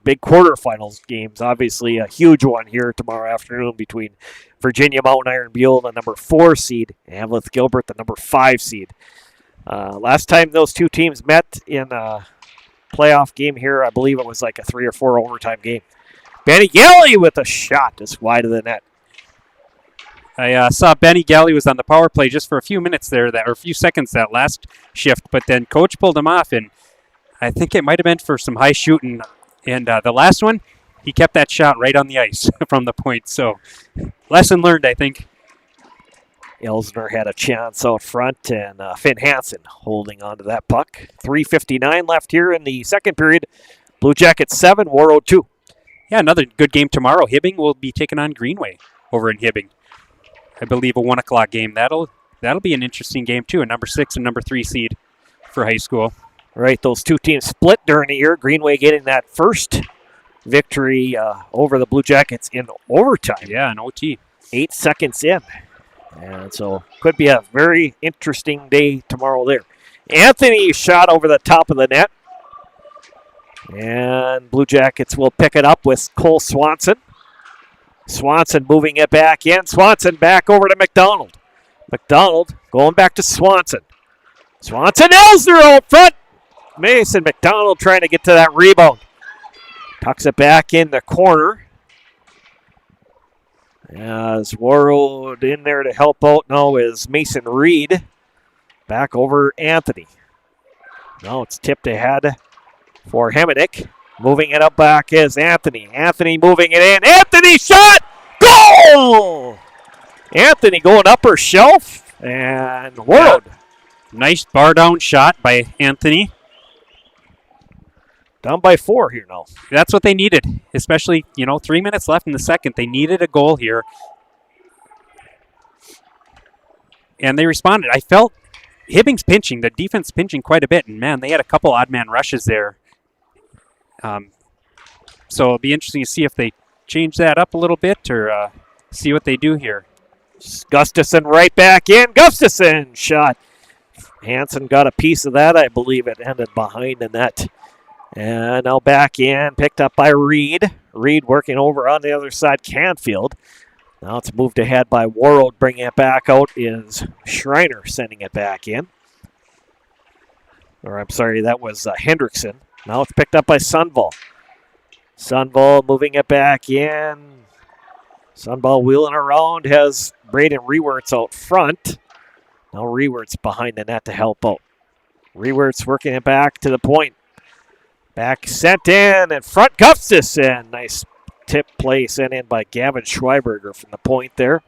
big quarterfinals games. Obviously, a huge one here tomorrow afternoon between Virginia Mountain Iron Buell, the number 4 seed, and Hamlet Gilbert, the number 5 seed. Last time those two teams met in a playoff game here, I believe it was like a 3 or 4 overtime game. Benny Galley with a shot just wide of the net. I saw Benny Galley was on the power play just for a few minutes there, or a few seconds that last shift, but then coach pulled him off, and I think it might have been for some high shooting. And the last one, he kept that shot right on the ice from the point. So, lesson learned, I think. Elsner had a chance out front, and Finn Hansen holding on to that puck. 3:59 left here in the second period. Blue Jackets 7, Warroad 2. Yeah, another good game tomorrow. Hibbing will be taking on Greenway over in Hibbing. I believe a 1 o'clock game. That'll be an interesting game, too. A number 6 and number 3 seed for high school. Right, those two teams split during the year. Greenway getting that first victory over the Blue Jackets in overtime. Yeah, an OT. 8 seconds in. And so could be a very interesting day tomorrow there. Anthony shot over the top of the net. And Blue Jackets will pick it up with Cole Swanson. Swanson moving it back in. Swanson back over to McDonald. McDonald going back to Swanson. Swanson Elsner out front. Mason McDonald trying to get to that rebound. Tucks it back in the corner. As Warroad in there to help out now is Mason Reed. Back over Anthony. Now it's tipped ahead for Hemenick. Moving it up back is Anthony. Anthony moving it in. Anthony shot! Goal! Anthony going upper shelf. And Warroad. Nice bar down shot by Anthony. Down by 4 here now. That's what they needed, especially, 3 minutes left in the second. They needed a goal here. And they responded. I felt Hibbing's pinching, the defense pinching quite a bit. And, man, they had a couple odd man rushes there. So it'll be interesting to see if they change that up a little bit or see what they do here. Gustafson right back in. Gustafson shot. Hansen got a piece of that. I believe it ended behind the net. And now back in, picked up by Reed. Reed working over on the other side, Canfield. Now it's moved ahead by Warroad. Bringing it back out is Schreiner sending it back in. Or I'm sorry, that was Hendrickson. Now it's picked up by Sunval. Sunval moving it back in. Sunval wheeling around, has Braden Rewerts out front. Now Rewerts behind the net to help out. Rewerts working it back to the point. Back sent in front, Gustafson. Nice tip play sent in by Gavin Schweiberger from the point there.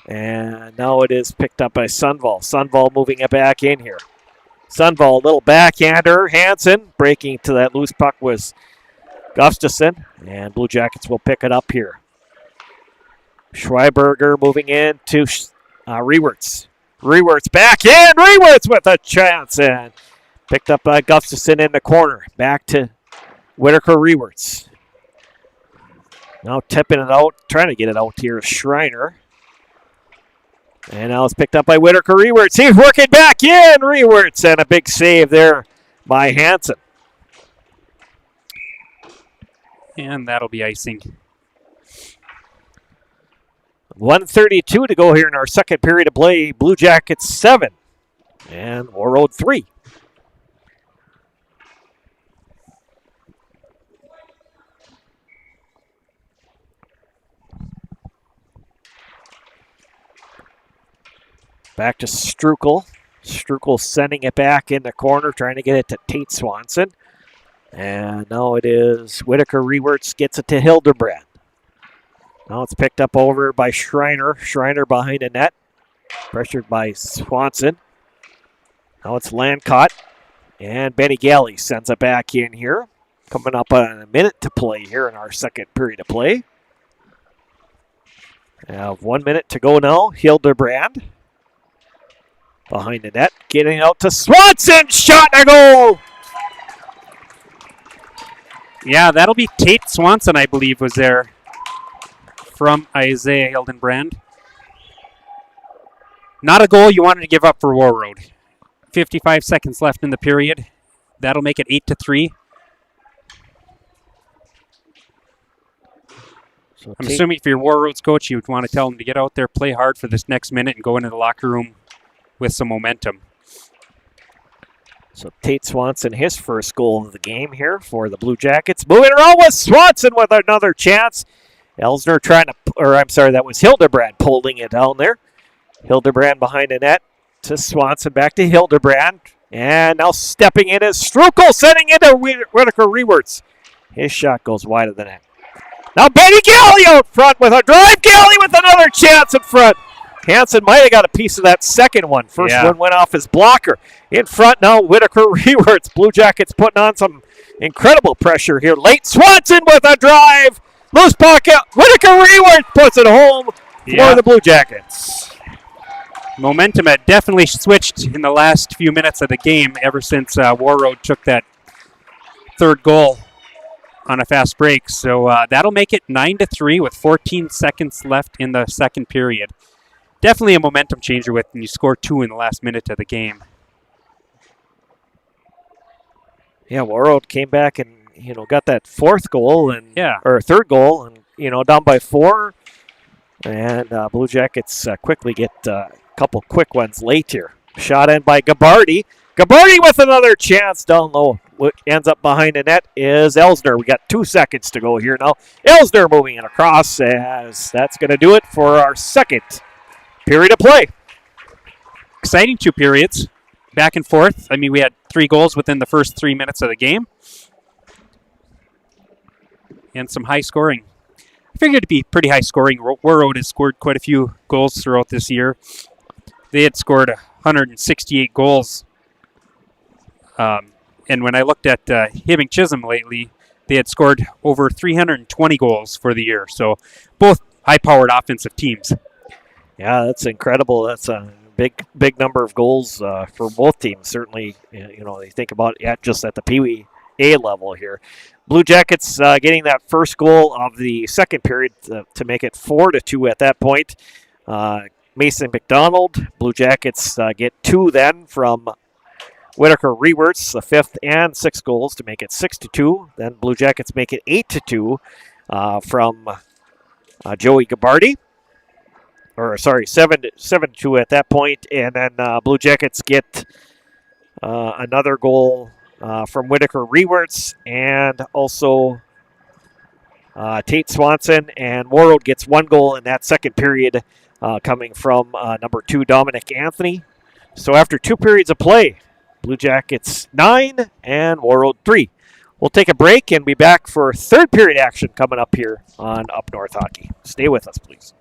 And now it is picked up by Sunval. Sunval moving it back in here. Sunval, little backhander. Hansen breaking to that loose puck was Gustafson, and Blue Jackets will pick it up here. Schweiberger moving in to Rewerts. Rewerts back in. Rewerts with a chance, and picked up by Gustafson in the corner. Back to Whitaker Rewerts. Now tipping it out, trying to get it out here, Schreiner. And now it's picked up by Whitaker Rewerts. He's working back in. Rewerts, and a big save there by Hansen. And that'll be icing. 1:32 to go here in our second period of play. Blue Jackets 7 and Warroad 3. Back to Strukel. Strukel sending it back in the corner, trying to get it to Tate Swanson. And now it is Whitaker Rewerts gets it to Hildebrand. Now it's picked up over by Schreiner. Schreiner behind the net. Pressured by Swanson. Now it's Lancott. And Benny Galley sends it back in here. Coming up on a minute to play here in our second period of play. We have 1 minute to go now. Hildebrand behind the net. Getting out to Swanson. Shot and a goal! Yeah, that'll be Tate Swanson, I believe, was there from Isaiah Hildenbrand. Not a goal you wanted to give up for Warroad. 55 seconds left in the period. That'll make it 8-3. So I'm assuming if you're Warroad's coach, you would want to tell him to get out there, play hard for this next minute, and go into the locker room with some momentum. So Tate Swanson, his first goal of the game here for the Blue Jackets. Moving around with Swanson with another chance. Elsner trying to, that was Hildebrand pulling it down there. Hildebrand behind the net to Swanson, back to Hildebrand. And now stepping in is Strukel, sending it to Whitaker Rewerts. His shot goes wide of the net. Now Benny Galley out front with a drive. Galley with another chance in front. Hansen might have got a piece of that second one. First one went off his blocker. In front now, Whitaker Rewerts. Blue Jackets putting on some incredible pressure here. Late Swanson with a drive. Loose pocket. Whitaker Rewerts puts it home for the Blue Jackets. Momentum had definitely switched in the last few minutes of the game ever since Warroad took that third goal on a fast break. So that'll make it 9-3 with 14 seconds left in the second period. Definitely a momentum changer when you score 2 in the last minute of the game. Yeah, Warroad came back and got that fourth goal or third goal, and down by 4. And Blue Jackets quickly get a couple quick ones late here. Shot in by Gabardi. Gabardi with another chance down low. What ends up behind the net is Elsner. We got 2 seconds to go here now. Elsner moving it across, as that's going to do it for our second period of play. Exciting 2 periods. Back and forth. I mean, we had 3 goals within the first 3 minutes of the game. And some high scoring. I figured it'd be pretty high scoring. Warroad has scored quite a few goals throughout this year. They had scored 168 goals. And when I looked at Hibbing Chisholm lately, they had scored over 320 goals for the year. So both high-powered offensive teams. Yeah, that's incredible. That's a big number of goals for both teams. Certainly, they think about it just at the Peewee A level here. Blue Jackets getting that first goal of the second period to make it 4-2 at that point. Mason McDonald. Blue Jackets get 2 then from Whitaker Rewerts, the 5th and 6th goals to make it 6-2. Then Blue Jackets make it 8-2 from Joey Gabardi. 7-2 at that point. And then Blue Jackets get another goal from Whitaker Rewerts and also Tate Swanson. And Warroad gets 1 goal in that second period coming from number 2, Dominic Anthony. So after 2 periods of play, Blue Jackets 9 and Warroad 3. We'll take a break and be back for third period action coming up here on Up North Hockey. Stay with us, please.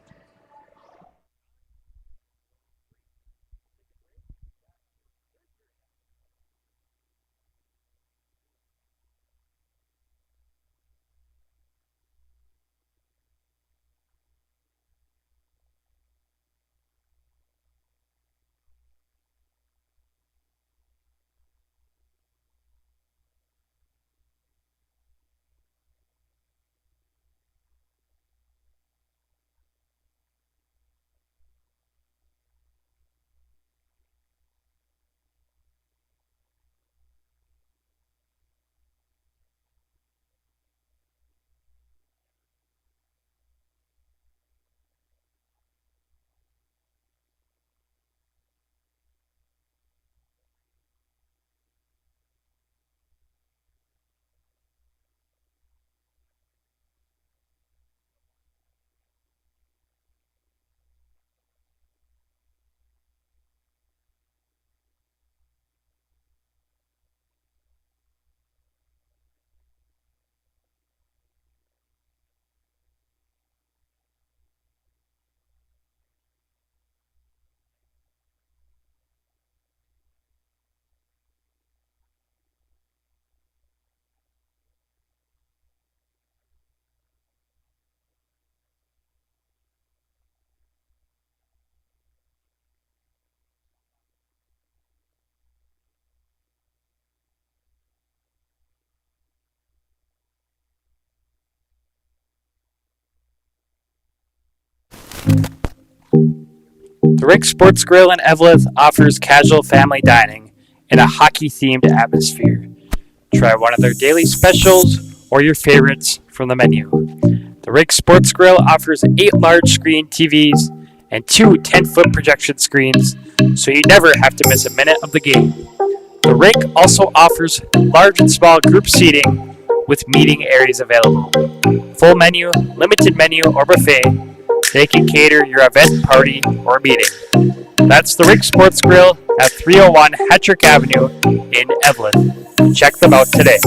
The Rick Sports Grill in Eveleth offers casual family dining in a hockey-themed atmosphere. Try one of their daily specials or your favorites from the menu. The Rick Sports Grill offers 8 large-screen TVs and 2 10-foot projection screens, so you never have to miss a minute of the game. The Rick also offers large and small group seating with meeting areas available. Full menu, limited menu, or buffet, they can cater your event, party, or meeting. That's the Rick Sports Grill at 301 Hattrick Avenue in Evelyn. Check them out today.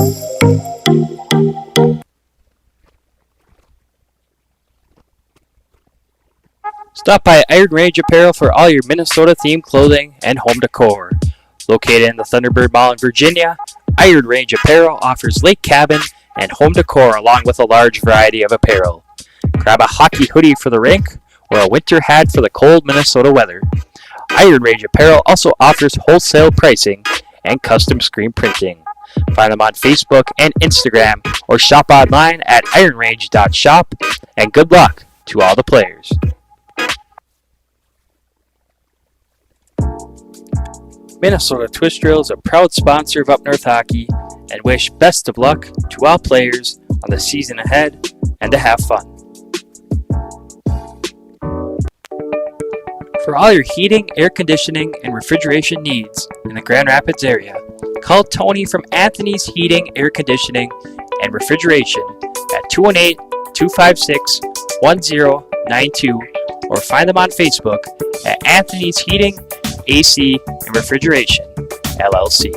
Stop by Iron Range Apparel for all your Minnesota-themed clothing and home decor. Located in the Thunderbird Mall in Virginia, Iron Range Apparel offers lake cabin and home decor along with a large variety of apparel. Grab a hockey hoodie for the rink or a winter hat for the cold Minnesota weather. Iron Range Apparel also offers wholesale pricing and custom screen printing. Find them on Facebook and Instagram or shop online at ironrange.shop, and good luck to all the players. Minnesota Twist Drill is a proud sponsor of Up North Hockey and wish best of luck to all players on the season ahead and to have fun. For all your heating, air conditioning, and refrigeration needs in the Grand Rapids area, call Tony from Anthony's Heating, Air Conditioning, and Refrigeration at 218-256-1092 or find them on Facebook at Anthony's Heating, AC, and Refrigeration, LLC.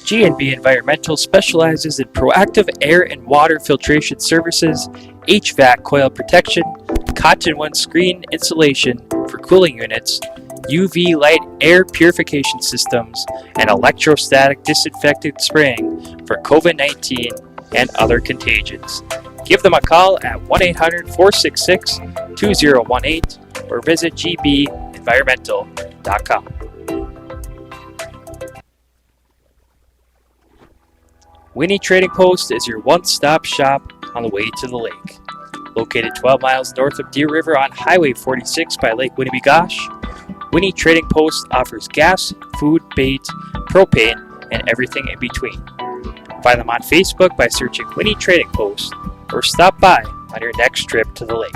G&B Environmental specializes in proactive air and water filtration services, HVAC coil protection, cottonwood screen insulation for cooling units, UV light air purification systems, and electrostatic disinfectant spraying for COVID-19 and other contagions. Give them a call at 1-800-466-2018 or visit gbenvironmental.com. Winnie Trading Post is your one-stop shop on the way to the lake. Located 12 miles north of Deer River on Highway 46 by Lake Winnebagosh, Winnie Trading Post offers gas, food, bait, propane, and everything in between. Find them on Facebook by searching Winnie Trading Post or stop by on your next trip to the lake.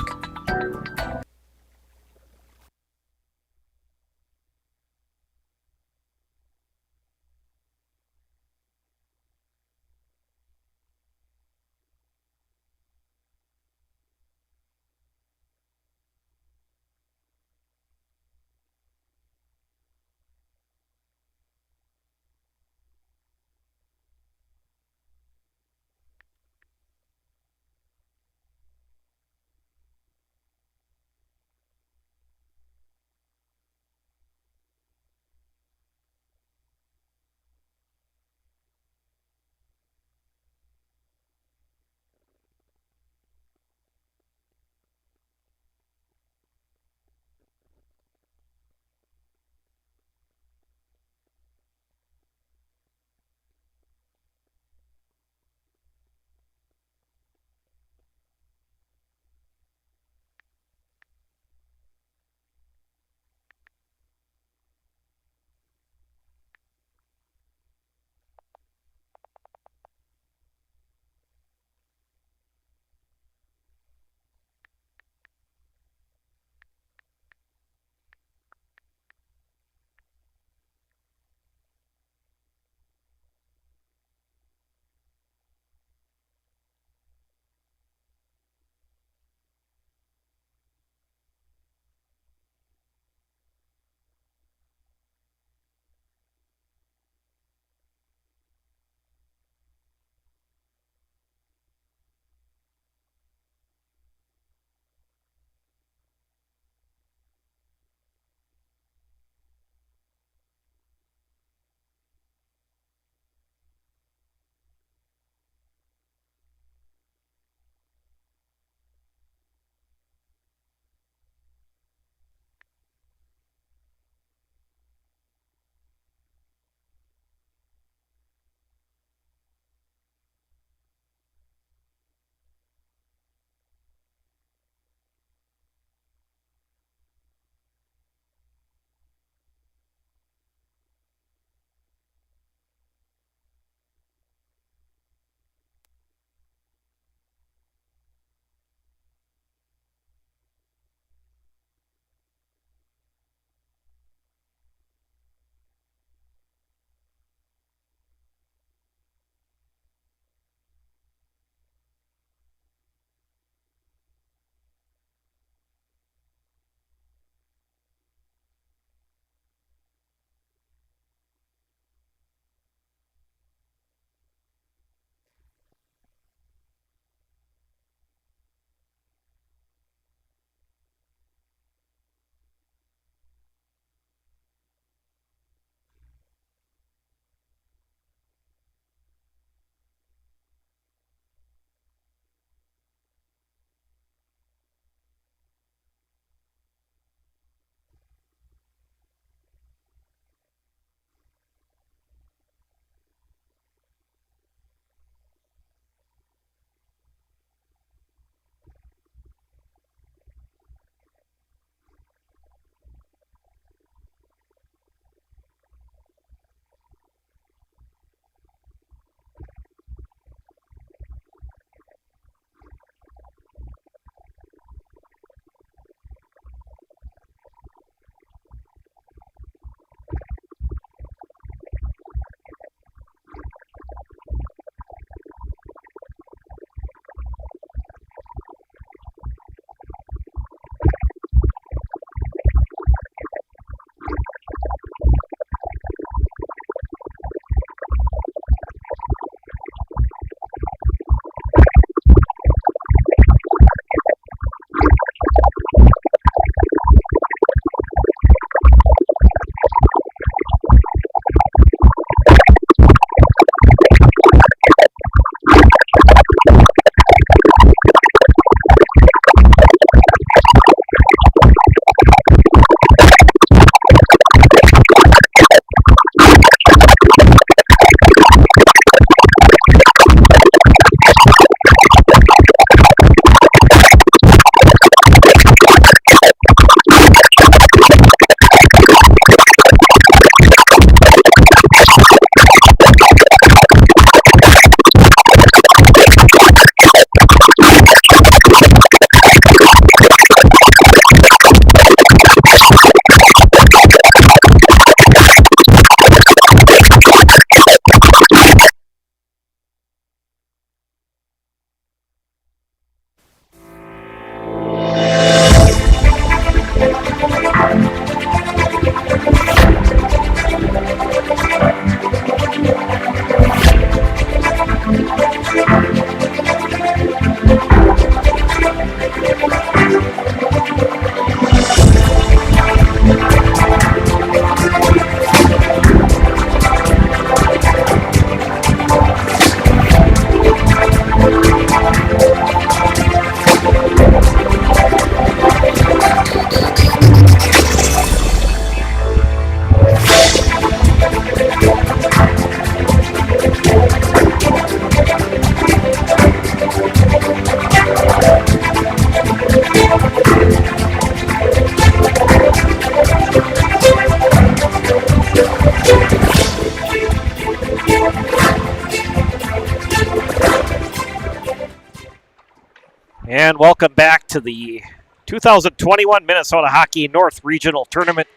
And welcome back to the 2021 Minnesota Hockey North Regional Tournament.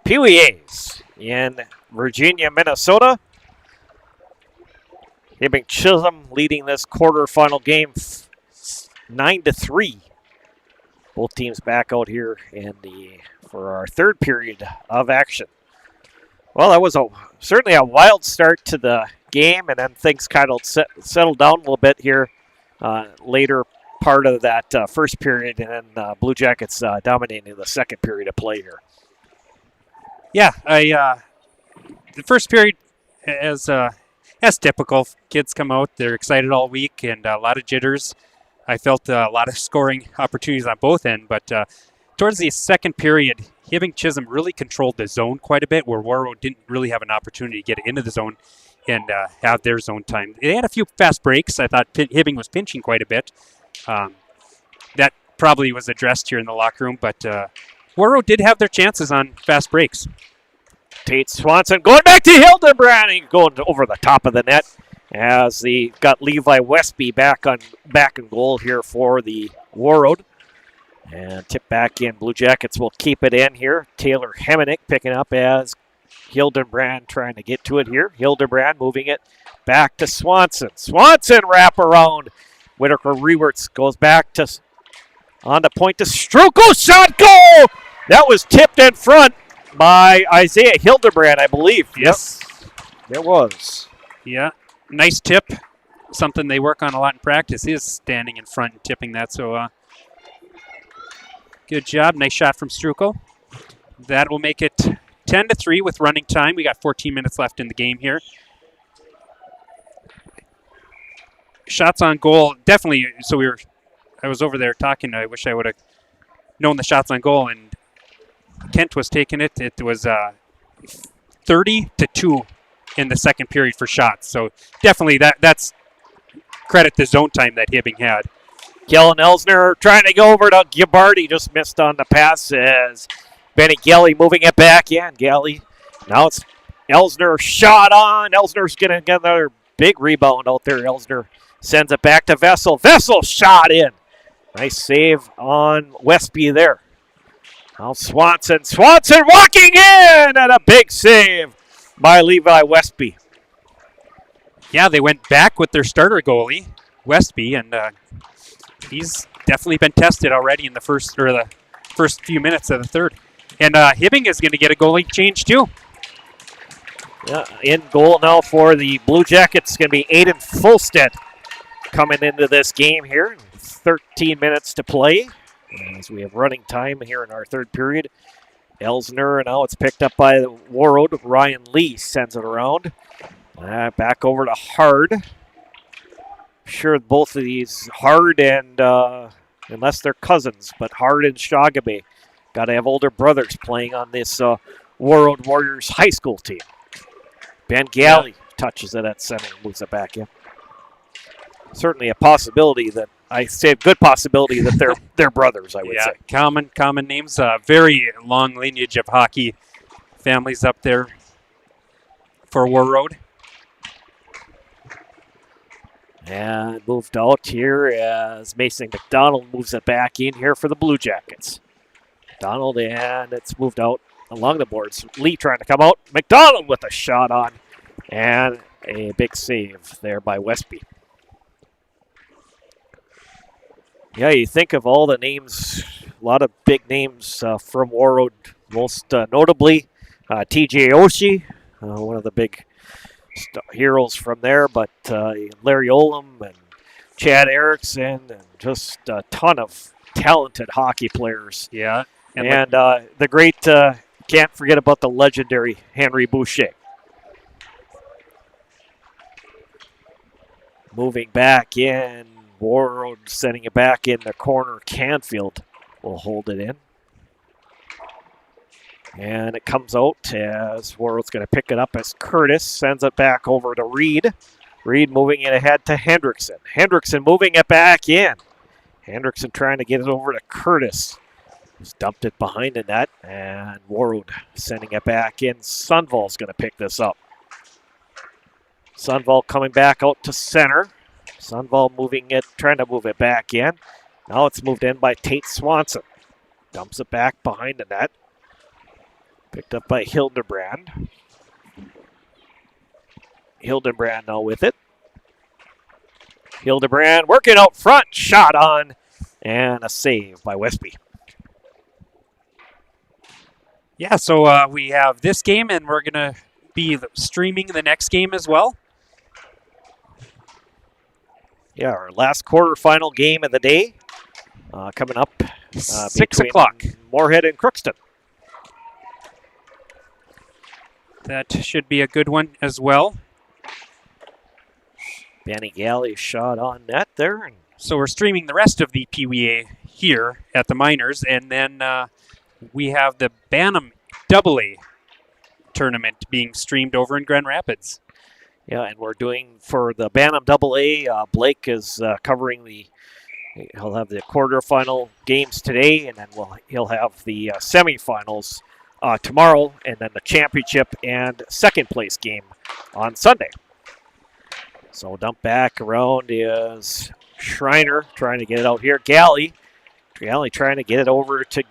Peewee A's in Virginia, Minnesota. Hibbing Chisholm leading this quarterfinal game 9-3. Both teams back out here for our third period of action. Well, that was certainly a wild start to the game, and then things kind of settled down a little bit here later part of that first period, and then Blue Jackets dominating the second period of play here. Yeah, the first period, as typical, kids come out, they're excited all week, and a lot of jitters. I felt a lot of scoring opportunities on both ends, but towards the second period, Hibbing Chisholm really controlled the zone quite a bit, where Warroad didn't really have an opportunity to get into the zone and have their zone time. They had a few fast breaks. I thought Hibbing was pinching quite a bit. That probably was addressed here in the locker room, but Warroad did have their chances on fast breaks. Tate Swanson going back to Hildebrand, going over the top of the net as got Levi Westby back in goal here for the Warroad. And tip back in. Blue Jackets will keep it in here. Taylor Hemenick picking up as Hildebrand trying to get to it here. Hildebrand moving it back to Swanson. Swanson wrap around. Whitaker Rewerts goes back on the point to Strukel. Shot goal! That was tipped in front by Isaiah Hildebrand, I believe. Yes. Yep. It was. Yeah. Nice tip. Something they work on a lot in practice is standing in front and tipping that. So good job. Nice shot from Strukel. That will make it 10-3 with running time. We got 14 minutes left in the game here. Shots on goal, definitely. So I was over there talking. I wish I would have known the shots on goal, and Kent was taking it. It was 30-2 in the second period for shots. So definitely that's credit the zone time that Hibbing had. Kellen Elsner trying to go over to Gabbardi, just missed on the pass as Benny Galley moving it back in. Galley, now it's Elsner shot on. Elsner's going to get another big rebound out there. Elsner sends it back to Vessel. Vessel shot in. Nice save on Westby there. Now Swanson. Swanson walking in, and a big save by Levi Westby. Yeah, they went back with their starter goalie, Westby, and he's definitely been tested already in the first few minutes of the third. And Hibbing is going to get a goalie change too. Yeah, in goal now for the Blue Jackets is going to be Aiden Fulstead coming into this game here. 13 minutes to play as we have running time here in our third period. Elsner, and now it's picked up by the Warroad. Ryan Lee sends it around. Back over to Hard. Sure, both of these, Hard and, unless they're cousins, but Hard and Shagabe, got to have older brothers playing on this Warroad Warriors high school team. Ben Galley touches it at center and moves it back in. Certainly a possibility that, I say a good possibility that they're brothers, I would say. Common names. Very long lineage of hockey families up there for Warroad. And moved out here as Mason McDonald moves it back in here for the Blue Jackets. McDonald, and it's moved out along the boards. Lee trying to come out. McDonald with a shot on, and a big save there by Westby. Yeah, you think of all the names, a lot of big names from Warroad, most notably TJ Oshie, one of the big heroes from there, but Larry Olam and Chad Erickson, and just a ton of talented hockey players. Yeah. And the great, can't forget about the legendary Henry Boucher. Moving back in, Warroad sending it back in the corner. Canfield will hold it in. And it comes out as Warroad's going to pick it up as Curtis sends it back over to Reed. Reed moving it ahead to Hendrickson. Hendrickson moving it back in. Hendrickson trying to get it over to Curtis. He's dumped it behind the net, and Warroad sending it back in. Sunval's going to pick this up. Sunval coming back out to center. Sunval moving it, trying to move it back in. Now it's moved in by Tate Swanson. Dumps it back behind the net. Picked up by Hildebrand. Hildebrand now with it. Hildebrand working out front. Shot on. And a save by Westby. Yeah, so we have this game, and we're going to be streaming the next game as well. Yeah, our last quarterfinal game of the day coming up. 6 o'clock. Moorhead and Crookston. That should be a good one as well. Benny Galley shot on net there. And so we're streaming the rest of the Peewee here at the Miners, and then we have the Bantam AA tournament being streamed over in Grand Rapids. Yeah, and we're doing for the Bantam AA. Blake is covering he'll have the quarterfinal games today, and then he'll have the semifinals tomorrow, and then the championship and second place game on Sunday. So dump back around is Schreiner trying to get it out here. Galley trying to get it over to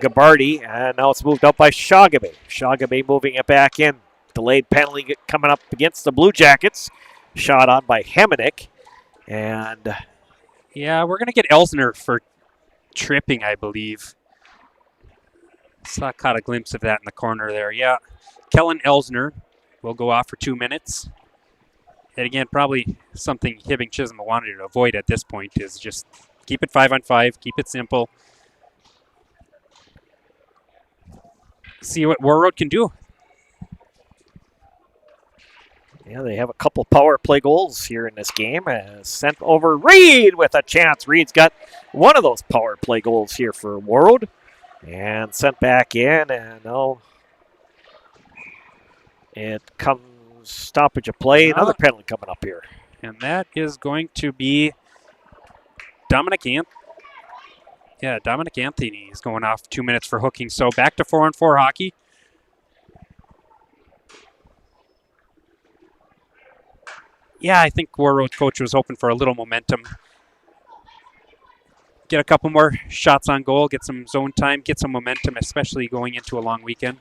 Gabardi, and now it's moved up by Shagabe. Shagabe moving it back in. Delayed penalty coming up against the Blue Jackets. Shot on by Hemenick. And yeah, we're going to get Elsner for tripping, I believe. Saw caught a glimpse of that in the corner there. Yeah, Kellen Elsner will go off for 2 minutes. And again, probably something Hibbing Chisholm wanted to avoid at this point is just keep it 5-on-5, keep it simple. See what Warroad can do. yeah, they have a couple power play goals here in this game. Sent over Reed with a chance. Reed's got one of those power play goals here for Warroad. And sent back in, and now it comes stoppage of play. Another penalty coming up here. And that is going to be Dominic Anthony is going off 2 minutes for hooking. So back to 4-on-4 hockey. Yeah, I think Warroad coach was hoping for a little momentum. Get a couple more shots on goal, get some zone time, get some momentum, especially going into a long weekend.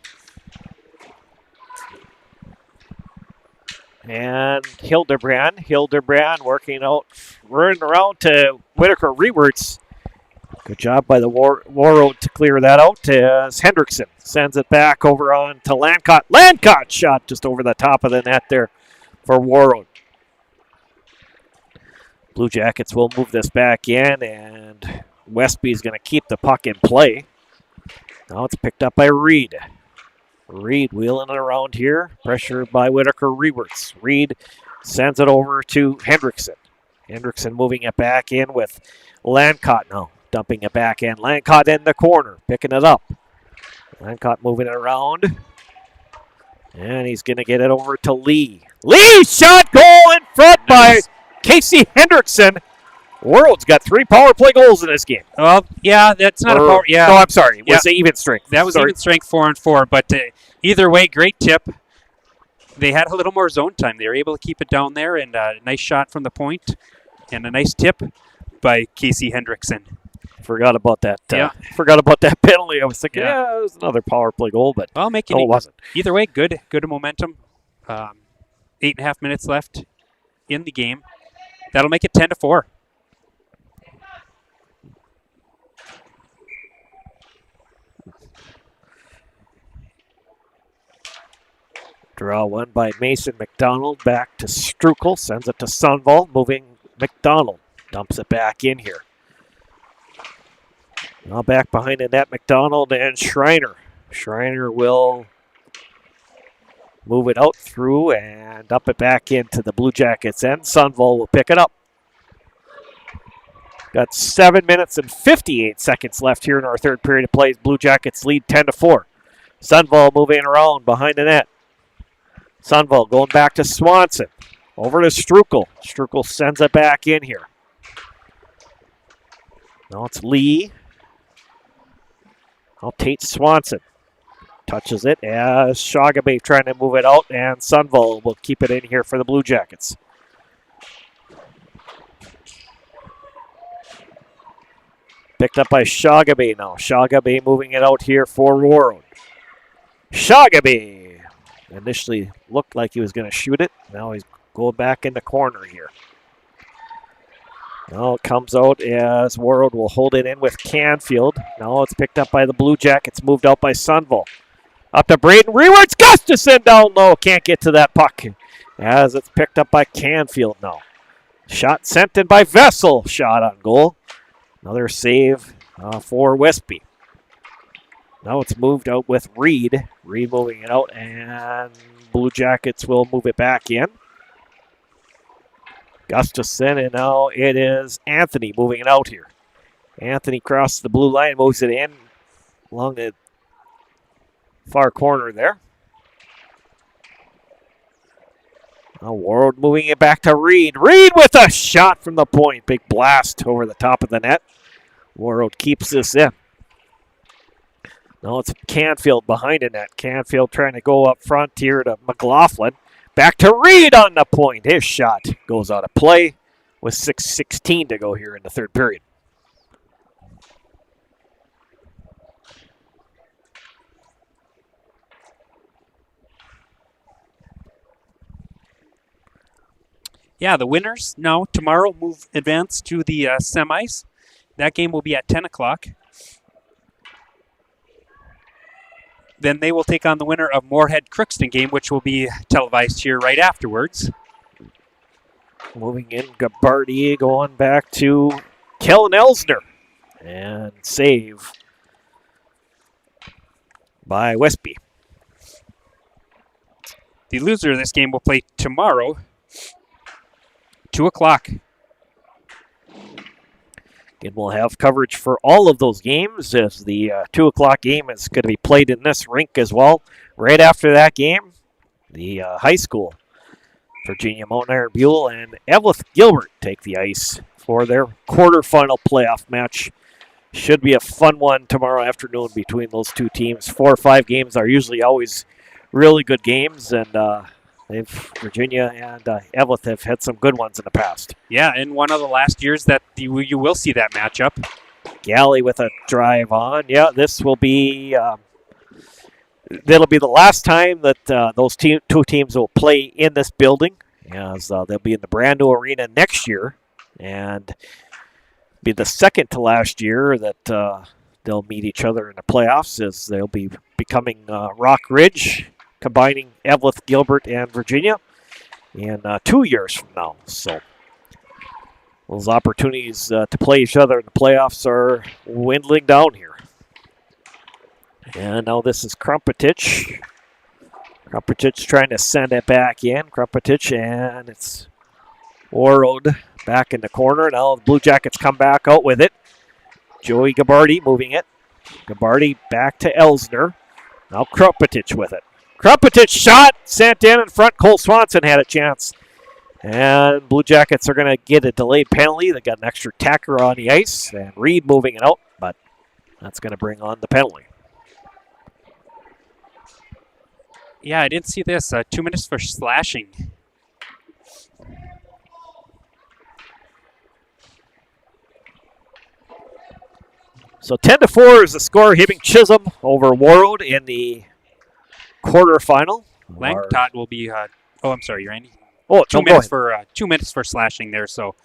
And Hildebrand working out, running around to Whitaker Rewerts. Good job by the Warroad to clear that out as Hendrickson sends it back over on to Lancott. Lancott shot just over the top of the net there for Warroad. Blue Jackets will move this back in, and Westby's going to keep the puck in play. Now it's picked up by Reed. Reed wheeling it around here. Pressure by Whitaker Rewerts. Reed sends it over to Hendrickson. Hendrickson moving it back in with Lancott now. Dumping it back in. Lancott in the corner. Picking it up. Lancott moving it around. And he's going to get it over to Lee. Lee shot goal in front by Casey Hendrickson. Warroad's got 3 power play goals in this game. Well, yeah, that's not a power. Yeah, no, I'm sorry. It was even strength. That was even strength 4-on-4. But either way, great tip. They had a little more zone time. They were able to keep it down there, and a nice shot from the point, and a nice tip by Casey Hendrickson. Forgot about that. Forgot about that penalty. I was thinking, it was another power play goal, but it wasn't. Either way, good momentum. 8.5 minutes left in the game. That'll make it 10-4. Draw one by Mason McDonald. Back to Strukel. Sends it to Sunval. Moving McDonald. Dumps it back in here. Now back behind the net, McDonald and Schreiner. Schreiner will move it out through and dump it back into the Blue Jackets end. Sunval will pick it up. Got 7 minutes and 58 seconds left here in our third period of play. Blue Jackets lead 10-4. Sunval moving around behind the net. Sunval going back to Swanson. Over to Strukel. Strukel sends it back in here. Now it's Lee. Now Tate Swanson touches it as Shagabe trying to move it out, and Sunval will keep it in here for the Blue Jackets. Picked up by Shagabe now. Shagabe moving it out here for Warroad. Shagabe initially looked like he was going to shoot it. Now he's going back in the corner here. Now it comes out as Warroad will hold it in with Canfield. Now it's picked up by the Blue Jackets, moved out by Sunville. Up to Braden. Rewards Gustafson down low. Can't get to that puck as it's picked up by Canfield now. Shot sent in by Vessel. Shot on goal. Another save for Westby. Now it's moved out with Reed. Reed moving it out, and Blue Jackets will move it back in. Gustafson, and now it is Anthony moving it out here. Anthony crosses the blue line, moves it in along the far corner there. Now Warroad moving it back to Reed. Reed with a shot from the point. Big blast over the top of the net. Warroad keeps this in. Now it's Canfield behind the net. Canfield trying to go up front here to McLaughlin. Back to Reed on the point. His shot goes out of play with 6:16 to go here in the third period. Yeah, the winners now tomorrow advance to the semis. That game will be at 10 o'clock. Then they will take on the winner of Moorhead-Crookston game, which will be televised here right afterwards. Moving in, Gabardi going back to Kellen Elsner. And save by Westby. The loser of this game will play tomorrow, 2 o'clock. And we'll have coverage for all of those games as the 2 o'clock game is going to be played in this rink as well. Right after that game, the high school, Virginia Mountain Iron Buell and Evelyn Gilbert take the ice for their quarterfinal playoff match. Should be a fun one tomorrow afternoon between those two teams. 4 or 5 games are usually always really good games, and Virginia and Evelyn have had some good ones in the past. Yeah, in one of the last years that you will see that matchup. Galley with a drive on. Yeah, this will be that'll be the last time that those two teams will play in this building, as they'll be in the brand new arena next year, and be the second to last year that they'll meet each other in the playoffs, as they'll be becoming Rock Ridge, combining Evelyn, Gilbert, and Virginia in 2 years from now. So those opportunities to play each other in the playoffs are dwindling down here. And now this is Krumpetich. Krumpetich trying to send it back in. Krumpetich, and it's Warroad back in the corner. Now the Blue Jackets come back out with it. Joey Gabardi moving it. Gabardi back to Elsner. Now Krumpetich with it. Krumpetich shot, sent in front. Cole Swanson had a chance. And Blue Jackets are going to get a delayed penalty. They got an extra tacker on the ice. And Reed moving it out, but that's going to bring on the penalty. Yeah, I didn't see this. 2 minutes for slashing. So 10-4 is the score. Hibbing Chisholm over Warroad in the quarterfinal. Langtot will be. I'm sorry, Randy. Oh, 2 minutes for 2 minutes for slashing there. So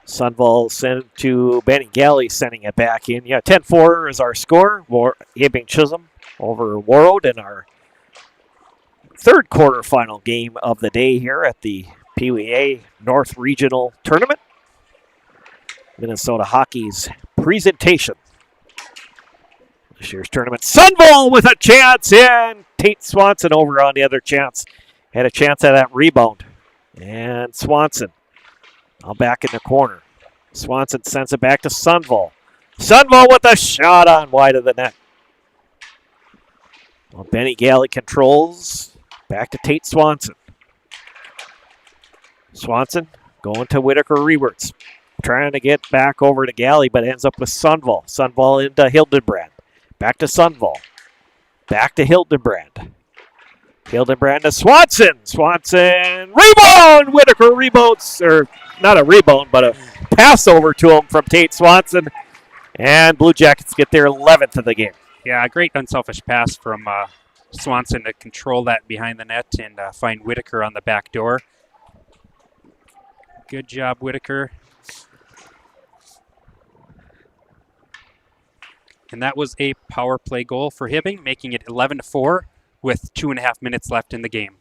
Sunval sent to Benny Galley, sending it back in. Yeah, 10-4 is our score. Hibbing Chisholm over Warroad in our third quarterfinal game of the day here at the Peewee A North Regional Tournament. Minnesota Hockey's presentation. This year's tournament. Sunval with a chance, and Tate Swanson over on the other chance. Had a chance at that rebound. And Swanson now back in the corner. Swanson sends it back to Sunval. Sunval with a shot on wide of the net. Well, Benny Galley controls. Back to Tate Swanson. Swanson going to Whitaker Rewerts. Trying to get back over to Galley, but ends up with Sunval. Sunval into Hildenbrand. Back to Sunval. Back to Hildenbrand. Hildenbrand to Swanson. Swanson, rebound! Whitaker rebounds, or not a rebound, but a pass over to him from Tate Swanson. And Blue Jackets get their 11th of the game. Yeah, a great unselfish pass from Swanson to control that behind the net and find Whitaker on the back door. Good job, Whitaker. And that was a power play goal for Hibbing, making it 11-4 with 2.5 minutes left in the game.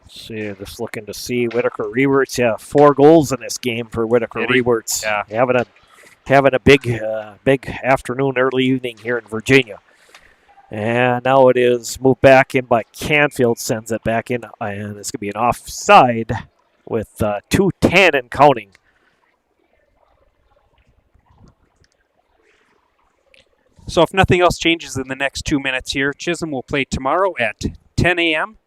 See, just looking to see Whitaker Rewerts. Yeah, 4 goals in this game for Whitaker Rewerts. Yeah. Having a big afternoon, early evening here in Virginia. And now it is moved back in by Canfield, sends it back in, and it's going to be an offside with 2:10 and counting. So if nothing else changes in the next 2 minutes here, Chisholm will play tomorrow at 10 a.m.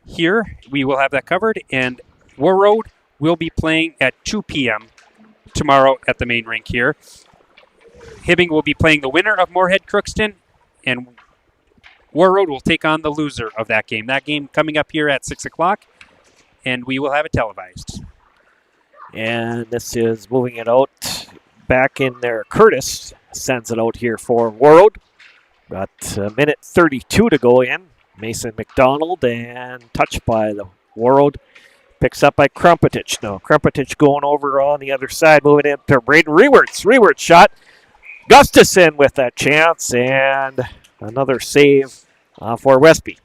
Here, we will have that covered, and Warroad will be playing at 2 p.m. tomorrow at the main rink here. Hibbing will be playing the winner of Moorhead-Crookston, and Warroad will take on the loser of that game. That game coming up here at 6 o'clock, and we will have it televised. And this is moving it out back in there. Curtis sends it out here for Warroad. Got a minute 32 to go in. Mason McDonald, and touched by the Warroad. Picks up by Krumpetich. Now Krumpetich going over on the other side, moving in to Braden Rewerts. Rewerts shot. Gustafson with that chance, and another save for Westby.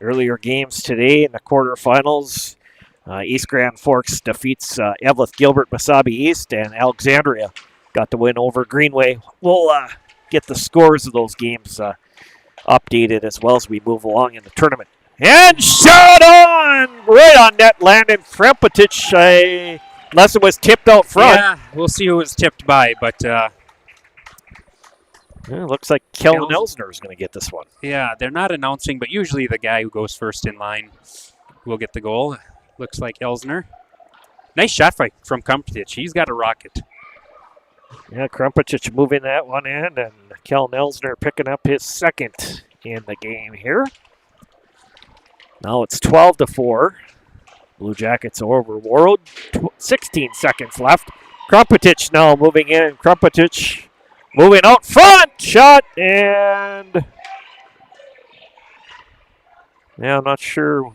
Earlier games today in the quarterfinals, East Grand Forks defeats Eveleth Gilbert Masabi East, and Alexandria got the win over Greenway. We'll get the scores of those games updated as well as we move along in the tournament. And shot on! Right on net, Landon Krempetich, unless it was tipped out front. Yeah, we'll see who was tipped by, but it looks like Kellen Elsner is going to get this one. yeah, they're not announcing, but usually the guy who goes first in line will get the goal. Looks like Elsner. Nice shot from Krempetich. He's got a rocket. Yeah, Krumpetich moving that one in, and Kellen Elsner picking up his second in the game here. Now it's 12-4. Blue Jackets over Warroad. 16 seconds left. Krumpetich now moving in. Krumpetich moving out front. Shot, and yeah, I'm not sure.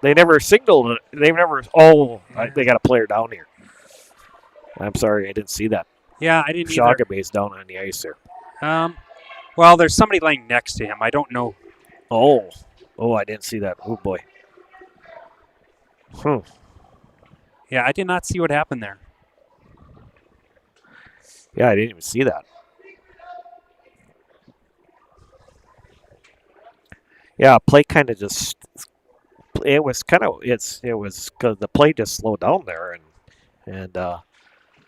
They never signaled it. They never. Oh, they got a player down here. I'm sorry, I didn't see that. Yeah, I didn't either. Shagabe's down on the ice there. Well, there's somebody lying next to him. I don't know. Oh, I didn't see that. Oh, boy. Yeah, I did not see what happened there. Yeah, I didn't even see that. Yeah, play kind of just. It was because the play just slowed down there, and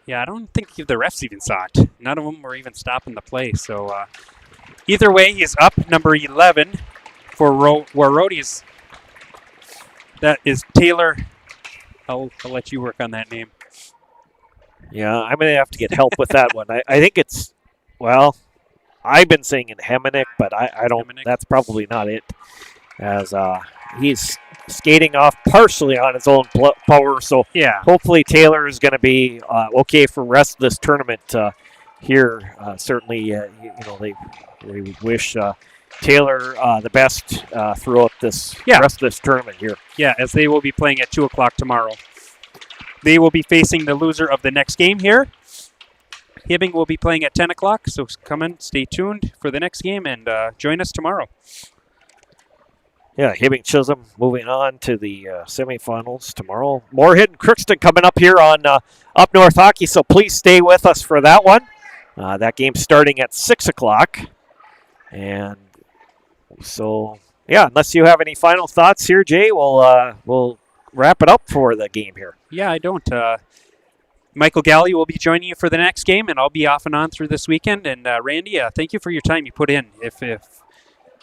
yeah, I don't think the refs even saw it. None of them were even stopping the play. So either way, he's up, number 11 for Warroad. That is Taylor. I'll let you work on that name. Yeah, I'm going to have to get help with that one. I think it's, well, I've been saying in Hemenick, but I don't, Hemenick. That's probably not it. As he's skating off partially on his own power, so Yeah. hopefully Taylor is going to be okay for the rest of this tournament here. Certainly, they wish Taylor the best throughout this rest of this tournament here. Yeah, as they will be playing at 2 o'clock tomorrow. They will be facing the loser of the next game here. Hibbing will be playing at 10 o'clock, so come in, stay tuned for the next game, and join us tomorrow. Yeah, Hibbing Chisholm moving on to the semifinals tomorrow. Moorhead and Crookston coming up here on Up North Hockey, so please stay with us for that one. That game starting at 6 o'clock. And so, yeah, unless you have any final thoughts here, Jay, we'll wrap it up for the game here. Yeah, I don't. Michael Galley will be joining you for the next game, and I'll be off and on through this weekend. And Randy, thank you for your time you put in. If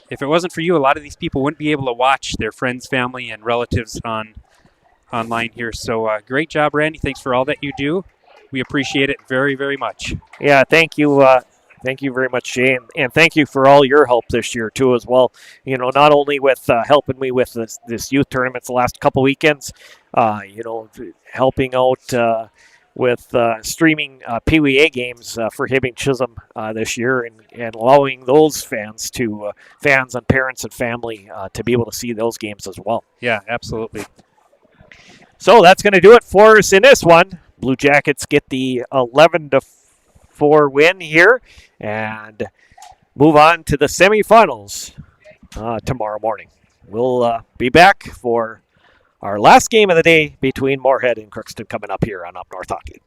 if it wasn't for you, a lot of these people wouldn't be able to watch their friends, family, and relatives online here. So great job, Randy. Thanks for all that you do. We appreciate it very, very much. Yeah, thank you. Thank you very much, Jay, and thank you for all your help this year too, as well. Not only with helping me with this youth tournaments the last couple weekends, helping out with streaming Peewee A games for Hibbing Chisholm this year, and allowing those fans and parents and family to be able to see those games as well. Yeah, absolutely. So that's going to do it for us in this one. Blue Jackets get the 11-4 win here and move on to the semifinals tomorrow morning. We'll be back for our last game of the day between Moorhead and Crookston coming up here on Up North Hockey.